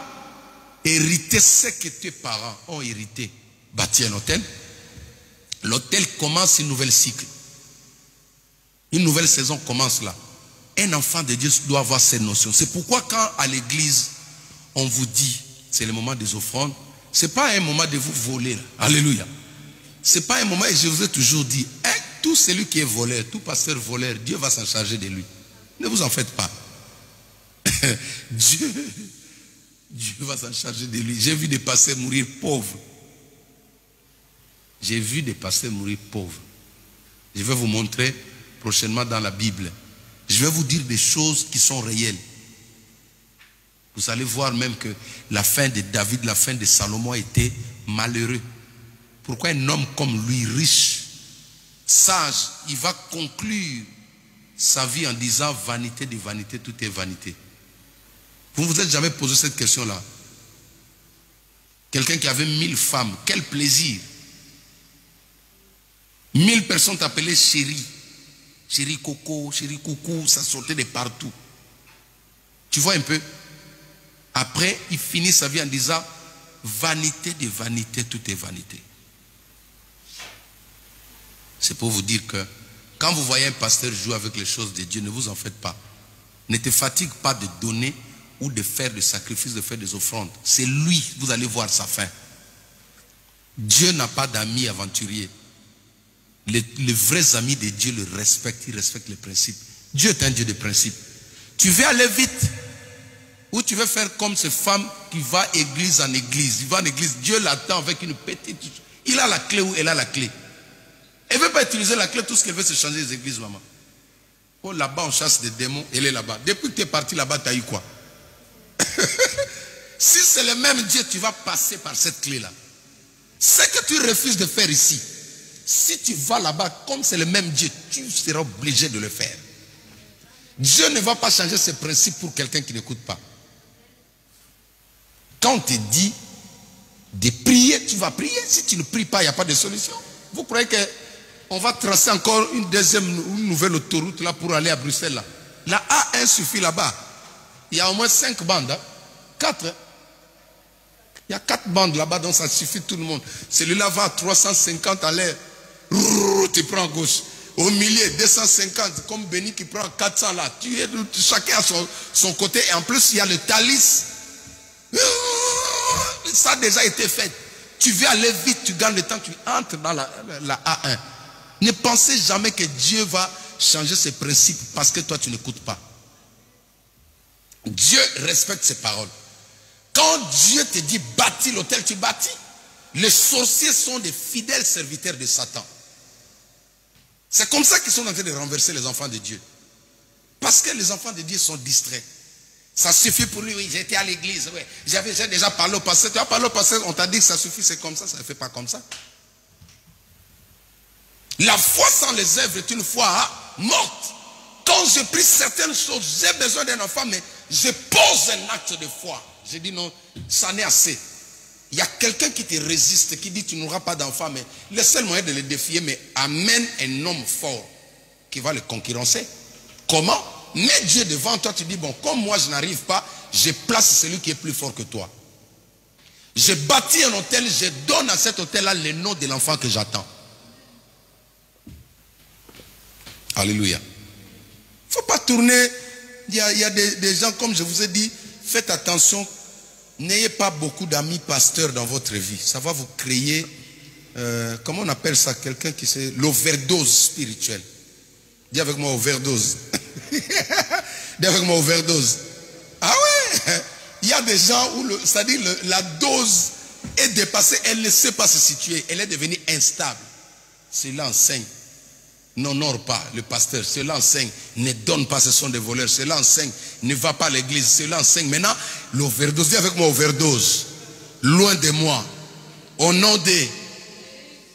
Speaker 2: hériter ce que tes parents ont hérité, bâtir un hôtel. L'hôtel commence une nouvelle cycle. Une nouvelle saison commence là. Un enfant de Dieu doit avoir cette notion. C'est pourquoi quand à l'église, on vous dit, c'est le moment des offrandes, ce n'est pas un moment de vous voler. Là. Alléluia. Ce n'est pas un moment, et je vous ai toujours dit, hein, tout celui qui est voleur, tout pasteur voleur, Dieu va s'en charger de lui. Ne vous en faites pas. Dieu va s'en charger de lui. J'ai vu des pasteurs mourir pauvres. J'ai vu des pasteurs mourir pauvres. Je vais vous montrer prochainement dans la Bible. Je vais vous dire des choses qui sont réelles. Vous allez voir même que la fin de David, la fin de Salomon a été malheureux. Pourquoi un homme comme lui, riche, sage, il va conclure sa vie en disant vanité de vanité, tout est vanité. Vous ne vous êtes jamais posé cette question-là? Quelqu'un qui avait 1000 femmes, quel plaisir! 1000 personnes t'appelaient chérie. Chérie coco, chérie coucou, ça sortait de partout. Tu vois un peu? Après, il finit sa vie en disant vanité de vanité, tout est vanité. C'est pour vous dire que quand vous voyez un pasteur jouer avec les choses de Dieu, ne vous en faites pas. Ne te fatigue pas de donner ou de faire des sacrifices, de faire des offrandes. C'est lui, vous allez voir sa fin. Dieu n'a pas d'amis aventuriers. Les vrais amis de Dieu le respectent, ils respectent les principes. Dieu est un Dieu de principes. Tu veux aller vite, ou tu veux faire comme ces femmes qui va église en église. Il va en église, Dieu l'attend avec une petite... Il a la clé ou elle a la clé. Elle ne veut pas utiliser la clé, tout ce qu'elle veut c'est changer les églises, maman. Oh, là-bas on chasse des démons, elle est là-bas. Depuis que tu es parti là-bas, tu as eu quoi? Si c'est le même Dieu, tu vas passer par cette clé-là. Ce que tu refuses de faire ici, si tu vas là-bas, comme c'est le même Dieu, tu seras obligé de le faire. Dieu ne va pas changer ses principes pour quelqu'un qui n'écoute pas. Quand on te dit de prier, tu vas prier. Si tu ne pries pas, il n'y a pas de solution. Vous croyez qu'on va tracer encore une nouvelle autoroute là pour aller à Bruxelles là? La A1 suffit là-bas. Il y a au moins 5 bandes. Hein? 4. Hein? Il y a 4 bandes là-bas, donc ça suffit tout le monde. Celui-là va à 350 à l'air. Tu prends à gauche. Au milieu, 250, comme Béni qui prend 400 là. Chacun a son côté. Et en plus, il y a le Thalys. Ça a déjà été fait. Tu veux aller vite, tu gagnes le temps, tu entres dans la A1. Ne pensez jamais que Dieu va changer ses principes parce que toi, tu n'écoutes pas. Dieu respecte ses paroles. Quand Dieu te dit bâtis l'autel, tu bâtis. Les sorciers sont des fidèles serviteurs de Satan. C'est comme ça qu'ils sont en train de renverser les enfants de Dieu. Parce que les enfants de Dieu sont distraits. Ça suffit pour lui, oui, j'étais à l'église, oui. J'ai déjà parlé au pasteur. Tu as parlé au pasteur, on t'a dit que ça suffit, c'est comme ça ne fait pas comme ça. La foi sans les œuvres est une foi morte. Quand je prie certaines choses, j'ai besoin d'un enfant, mais je pose un acte de foi. J'ai dit non, ça n'est assez. Il y a quelqu'un qui te résiste, qui dit tu n'auras pas d'enfant, mais le seul moyen de le défier, mais amène un homme fort qui va le concurrencer. Comment? Mets Dieu devant toi, tu dis bon, comme moi je n'arrive pas, je place celui qui est plus fort que toi. Je bâtis un hôtel, je donne à cet hôtel-là le nom de l'enfant que j'attends. Alléluia. Il ne faut pas tourner. Il y a des gens, comme je vous ai dit, faites attention. N'ayez pas beaucoup d'amis pasteurs dans votre vie. Ça va vous créer, comment on appelle ça? Quelqu'un qui sait, l'overdose spirituelle. Dis avec moi overdose. Dis avec moi overdose. Ah ouais. Il y a des gens où, c'est-à-dire la dose est dépassée. Elle ne sait pas se situer. Elle est devenue instable. Cela enseigne. N'honore pas le pasteur. Cela enseigne. Ne donne pas, ce sont des voleurs. Cela enseigne. Ne va pas à l'église. Cela enseigne. Maintenant, l'overdose. Dis avec moi overdose. Loin de moi. Au nom de...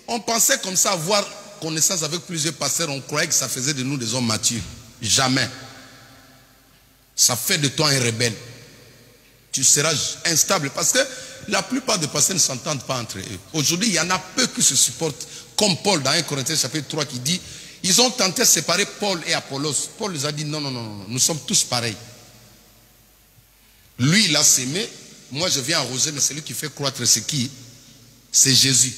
Speaker 2: on pensait comme ça avoir connaissance avec plusieurs pasteurs, on croyait que ça faisait de nous des hommes matures. Jamais. Ça fait de toi un rebelle. Tu seras instable parce que la plupart des pasteurs ne s'entendent pas entre eux. Aujourd'hui, il y en a peu qui se supportent, comme Paul dans 1 Corinthiens chapitre 3 qui dit, ils ont tenté de séparer Paul et Apollos. Paul les a dit non, non, non, non, nous sommes tous pareils. Lui, il a sémé, moi je viens arroser, mais celui qui fait croître c'est qui? C'est Jésus.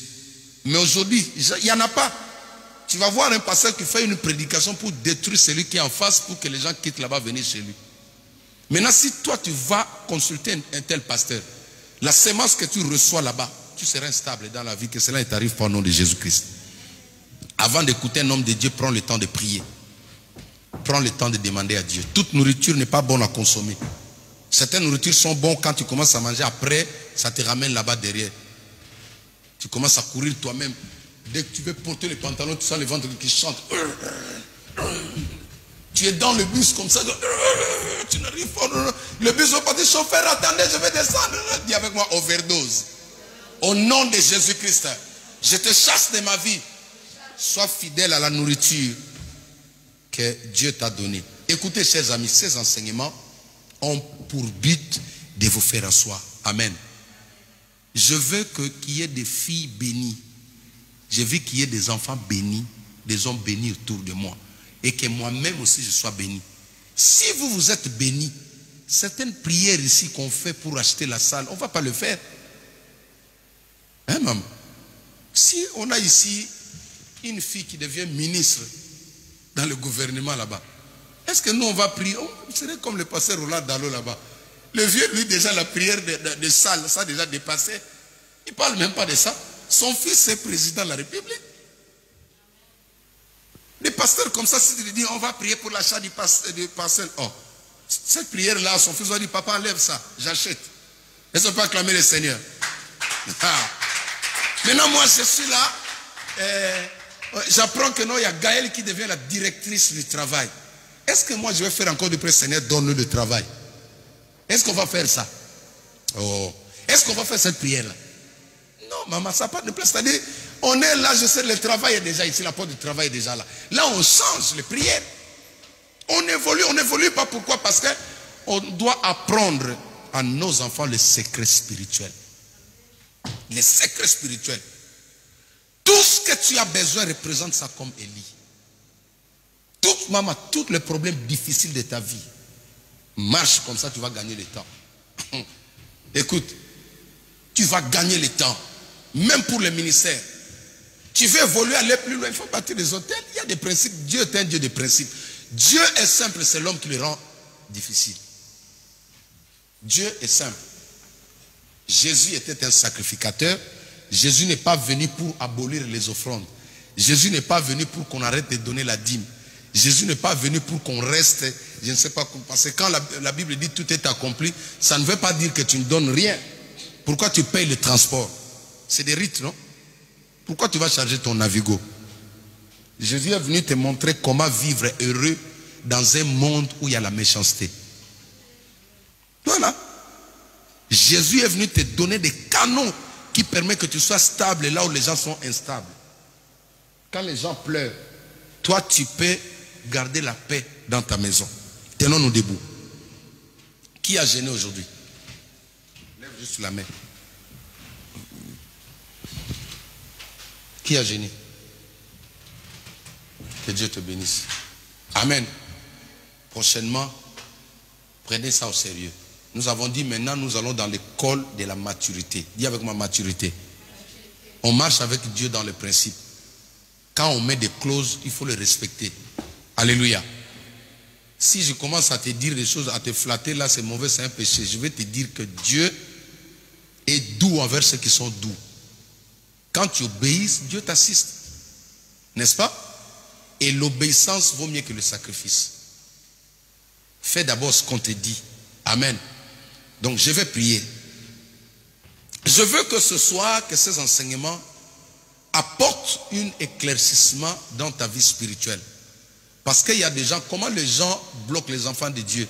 Speaker 2: Mais aujourd'hui, il n'y en a pas. Tu vas voir un pasteur qui fait une prédication pour détruire celui qui est en face, pour que les gens quittent là-bas, venir chez lui. Maintenant, si toi tu vas consulter un tel pasteur, la sémence que tu reçois là-bas, tu seras instable dans la vie, que cela t'arrive par le nom de Jésus-Christ. Avant d'écouter un homme de Dieu, prends le temps de prier. Prends le temps de demander à Dieu. Toute nourriture n'est pas bonne à consommer. Certaines nourritures sont bonnes quand tu commences à manger. Après, ça te ramène là-bas derrière. Tu commences à courir toi-même. Dès que tu veux porter les pantalons, tu sens le ventre qui chante. Tu es dans le bus comme ça. Tu n'arrives pas. Le bus va pas dire, chauffeur, attendez, je vais descendre. Dis avec moi, overdose. Au nom de Jésus-Christ, je te chasse de ma vie. Sois fidèle à la nourriture que Dieu t'a donnée. Écoutez, chers amis, ces enseignements ont pour but de vous faire asseoir. Amen. Je veux qu'il y ait des filles bénies. Je veux qu'il y ait des enfants bénis, des hommes bénis autour de moi. Et que moi-même aussi je sois béni. Si vous êtes bénis, certaines prières ici qu'on fait pour acheter la salle, on ne va pas le faire. Hein, maman? Si on a ici une fille qui devient ministre dans le gouvernement là-bas, est-ce que nous on va prier? On serait comme le pasteur Roland Dallot là-bas. Le vieux, lui, déjà la prière de salle, ça a déjà dépassé. Il ne parle même pas de ça. Son fils est président de la République. Les pasteurs comme ça, s'ils disent on va prier pour l'achat du parcelle. Oh, cette prière-là, son fils va dire papa, enlève ça, j'achète. Est-ce qu'on peut acclamer le Seigneur? Ah. Maintenant, moi, je suis là. J'apprends que non, il y a Gaëlle qui devient la directrice du travail. Est-ce que moi, je vais faire encore du prêt, Seigneur, donne-nous le travail? Est-ce qu'on va faire ça? Oh. Est-ce qu'on va faire cette prière-là? Non, maman, ça n'a pas de place. C'est-à-dire, on est là, je sais, le travail est déjà ici, la porte du travail est déjà là. Là, on change les prières. On n'évolue pas. Pourquoi? Parce qu'on doit apprendre à nos enfants les secrets spirituels. Les secrets spirituels. Tout ce que tu as besoin représente ça comme Élie. Maman, tous les problèmes difficiles de ta vie, marche comme ça, tu vas gagner le temps. Écoute, tu vas gagner le temps. Même pour le ministère. Tu veux évoluer, aller plus loin, il faut partir des hôtels. Il y a des principes. Dieu est un Dieu de principes. Dieu est simple, c'est l'homme qui le rend difficile. Dieu est simple. Jésus était un sacrificateur. Jésus n'est pas venu pour abolir les offrandes. Jésus n'est pas venu pour qu'on arrête de donner la dîme. Jésus n'est pas venu pour qu'on reste, je ne sais pas, parce que quand la Bible dit tout est accompli, ça ne veut pas dire que tu ne donnes rien. Pourquoi tu payes le transport? C'est des rites, non? Pourquoi tu vas charger ton Navigo? Jésus est venu te montrer comment vivre heureux dans un monde où il y a la méchanceté. Voilà. Jésus est venu te donner des canaux qui permettent que tu sois stable là où les gens sont instables. Quand les gens pleurent, toi tu peux garder la paix dans ta maison. Tenons-nous debout. Qui a gêné aujourd'hui? Lève juste la main. Qui a gêné? Que Dieu te bénisse. Amen. Prochainement, prenez ça au sérieux. Nous avons dit maintenant, nous allons dans l'école de la maturité. Dis avec ma maturité. On marche avec Dieu dans le principe. Quand on met des clauses, il faut les respecter. Alléluia. Si je commence à te dire des choses, à te flatter, là c'est mauvais, c'est un péché. Je vais te dire que Dieu est doux envers ceux qui sont doux. Quand tu obéis, Dieu t'assiste. N'est-ce pas? Et l'obéissance vaut mieux que le sacrifice. Fais d'abord ce qu'on te dit. Amen. Donc je vais prier. Je veux que ce soir, que ces enseignements apportent un éclaircissement dans ta vie spirituelle. Parce qu'il y a des gens, comment les gens bloquent les enfants de Dieu?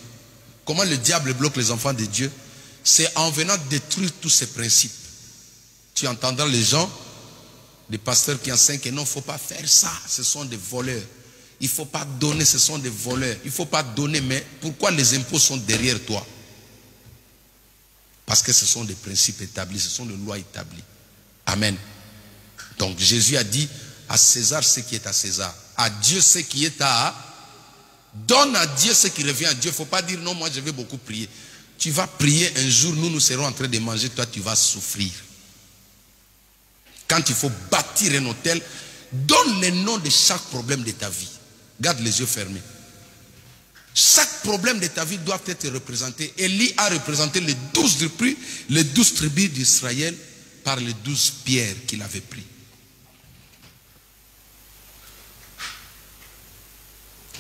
Speaker 2: Comment le diable bloque les enfants de Dieu? C'est en venant détruire tous ces principes. Tu entendras les gens Des pasteurs qui enseignent que non, il ne faut pas faire ça. Ce sont des voleurs. Il ne faut pas donner, ce sont des voleurs. Il ne faut pas donner, mais pourquoi les impôts sont derrière toi? Parce que ce sont des principes établis, ce sont des lois établies. Amen. Donc Jésus a dit à César ce qui est à César, à Dieu ce qui est à... Donne à Dieu ce qui revient à Dieu. Il ne faut pas dire non, moi je vais beaucoup prier. Tu vas prier un jour, nous serons en train de manger, toi tu vas souffrir. Quand il faut bâtir un hôtel, donne le nom de chaque problème de ta vie. Garde les yeux fermés. Chaque problème de ta vie doit être représenté. Élie a représenté les 12 tribus d'Israël par les 12 pierres qu'il avait pris.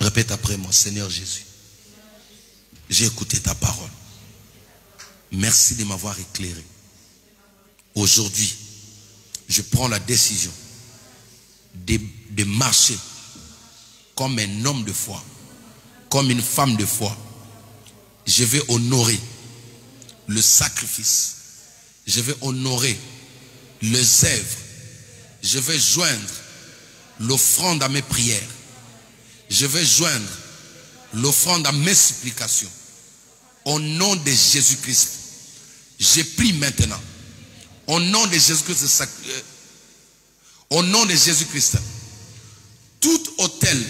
Speaker 2: Répète après moi, Seigneur Jésus, j'ai écouté ta parole. Merci de m'avoir éclairé. Aujourd'hui, je prends la décision de marcher comme un homme de foi, comme une femme de foi. Je vais honorer le sacrifice. Je vais honorer les œuvres. Je vais joindre l'offrande à mes prières. Je vais joindre l'offrande à mes supplications. Au nom de Jésus-Christ, je prie maintenant. Au nom de Jésus-Christ, au nom de Jésus-Christ, tout hôtel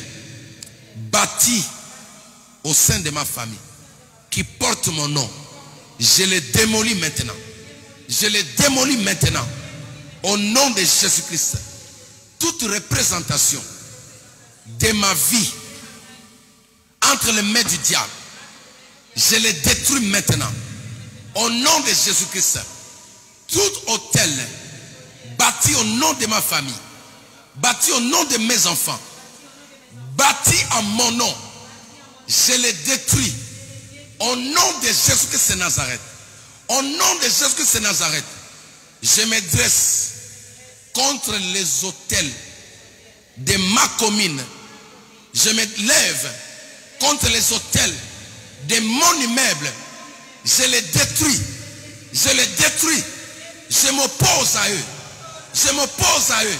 Speaker 2: bâti au sein de ma famille qui porte mon nom, je le démolis maintenant. Je le démolis maintenant. Au nom de Jésus-Christ, toute représentation de ma vie entre les mains du diable, je les détruis maintenant. Au nom de Jésus-Christ, tout hôtel bâti au nom de ma famille, bâti au nom de mes enfants, bâti en mon nom, je les détruis. Au nom de Jésus-Christ de Nazareth, au nom de Jésus-Christ de Nazareth, je me dresse contre les hôtels de ma commune. Je me lève contre les hôtels de mon immeuble. Je les détruis. Je les détruis. Je m'oppose à eux. Je m'oppose à eux.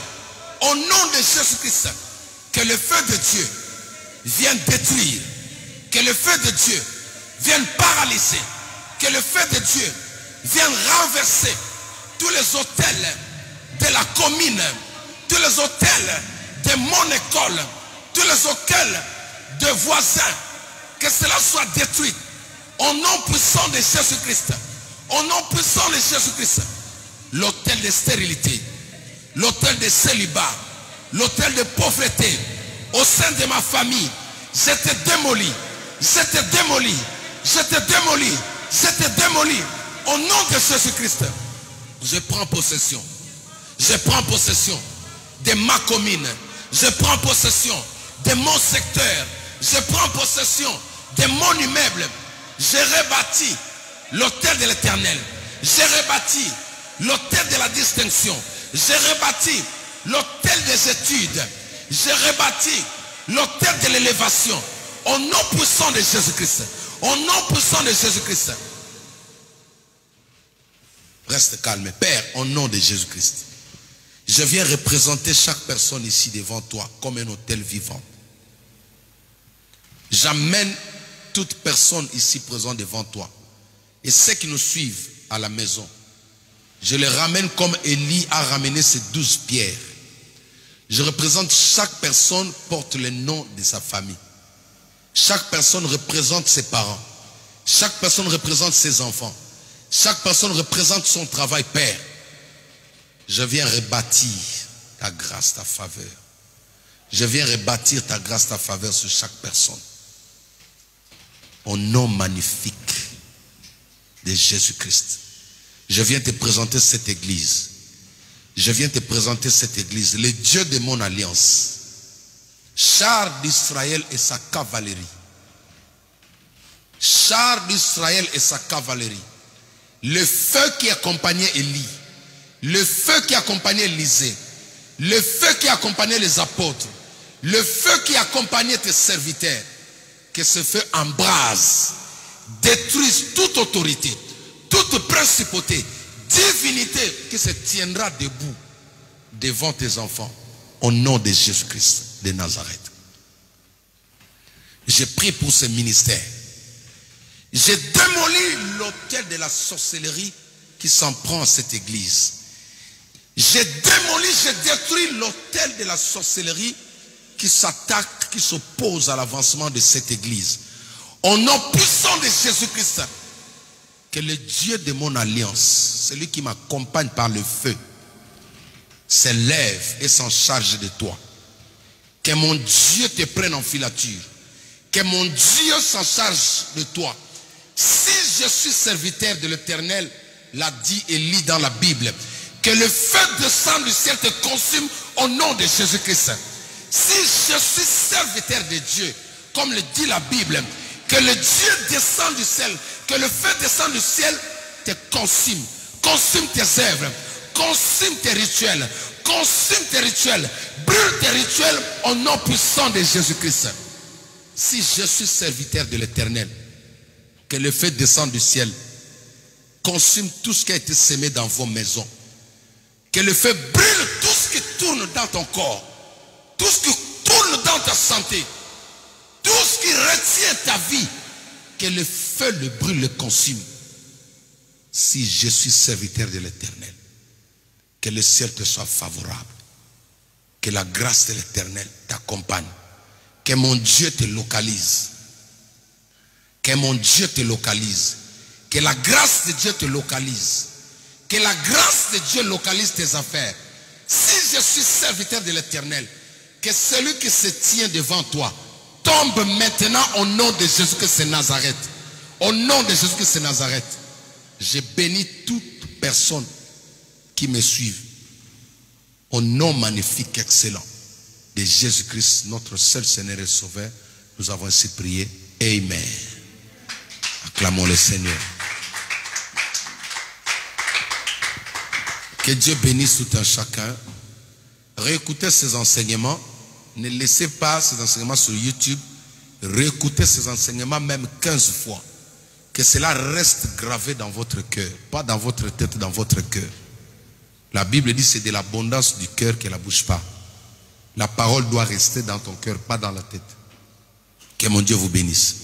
Speaker 2: Au nom de Jésus-Christ, que le feu de Dieu vienne détruire. Que le feu de Dieu vienne paralyser. Que le feu de Dieu vienne renverser tous les hôtels de la commune, tous les hôtels de mon école, tous les hôtels de voisins, que cela soit détruit. Au nom puissant de Jésus-Christ. Au nom puissant de Jésus-Christ. L'hôtel de stérilité, l'hôtel de célibat, l'hôtel de pauvreté, au sein de ma famille, je te démolis. Je te démolis. Je te démolis. Je te démolis. Au nom de Jésus-Christ, je prends possession. Je prends possession de ma commune. Je prends possession de mon secteur. Je prends possession de mon immeuble. J'ai rebâti l'hôtel de l'Éternel. J'ai rebâti l'hôtel de la distinction. J'ai rebâti l'hôtel des études. J'ai rebâti l'hôtel de l'élévation. Au nom puissant de Jésus-Christ. Au nom puissant de Jésus-Christ. Reste calme. Père, au nom de Jésus-Christ, je viens représenter chaque personne ici devant toi comme un hôtel vivant. J'amène toute personne ici présente devant toi. Et ceux qui nous suivent à la maison, je les ramène comme Élie a ramené ses 12 pierres. Je représente chaque personne porte le nom de sa famille. Chaque personne représente ses parents. Chaque personne représente ses enfants. Chaque personne représente son travail, Père. Je viens rebâtir ta grâce, ta faveur. Je viens rebâtir ta grâce, ta faveur sur chaque personne. Au nom magnifique de Jésus-Christ. Je viens te présenter cette église. Je viens te présenter cette église. Le Dieu de mon alliance. Char d'Israël et sa cavalerie. Char d'Israël et sa cavalerie. Le feu qui accompagnait Élie. Le feu qui accompagnait Élisée. Le feu qui accompagnait les apôtres. Le feu qui accompagnait tes serviteurs. Que ce feu embrase, détruise toute autorité, toute principauté, divinité qui se tiendra debout devant tes enfants, au nom de Jésus-Christ de Nazareth. Je prie pour ce ministère. J'ai démoli l'autel de la sorcellerie qui s'en prend à cette église. J'ai démoli, j'ai détruit l'autel de la sorcellerie qui s'attaque, qui s'oppose à l'avancement de cette église. Au nom puissant de Jésus-Christ, que le Dieu de mon alliance, celui qui m'accompagne par le feu, s'élève et s'en charge de toi. Que mon Dieu te prenne en filature. Que mon Dieu s'en charge de toi. Si je suis serviteur de l'Éternel, l'a dit Élie dans la Bible, que le feu descend du ciel te consume au nom de Jésus-Christ. Si je suis serviteur de Dieu, comme le dit la Bible, que le Dieu descend du ciel, que le feu descend du ciel te consume. Consume tes œuvres, consume tes rituels, brûle tes rituels au nom puissant de Jésus-Christ. Si je suis serviteur de l'Éternel, que le feu descende du ciel, consume tout ce qui a été semé dans vos maisons. Que le feu brûle tout ce qui tourne dans ton corps, tout ce qui tourne dans ta santé, tout ce qui retient ta vie. Que le feu le brûle, le consume. Si je suis serviteur de l'Éternel, que le ciel te soit favorable. Que la grâce de l'Éternel t'accompagne. Que mon Dieu te localise. Que mon Dieu te localise. Que la grâce de Dieu te localise. Que la grâce de Dieu localise tes affaires. Si je suis serviteur de l'Éternel, que celui qui se tient devant toi tombe maintenant au nom de Jésus-Christ de Nazareth. Au nom de Jésus-Christ de Nazareth. Je bénis toute personne qui me suit. Au nom magnifique, excellent de Jésus-Christ, notre seul Seigneur et Sauveur, nous avons ainsi prié. Amen. Acclamons le Seigneur. Que Dieu bénisse tout un chacun. Réécoutez ces enseignements. Ne laissez pas ces enseignements sur YouTube. Réécoutez ces enseignements même 15 fois. Que cela reste gravé dans votre cœur. Pas dans votre tête, dans votre cœur. La Bible dit c'est de l'abondance du cœur que la bouche parle. La parole doit rester dans ton cœur, pas dans la tête. Que mon Dieu vous bénisse.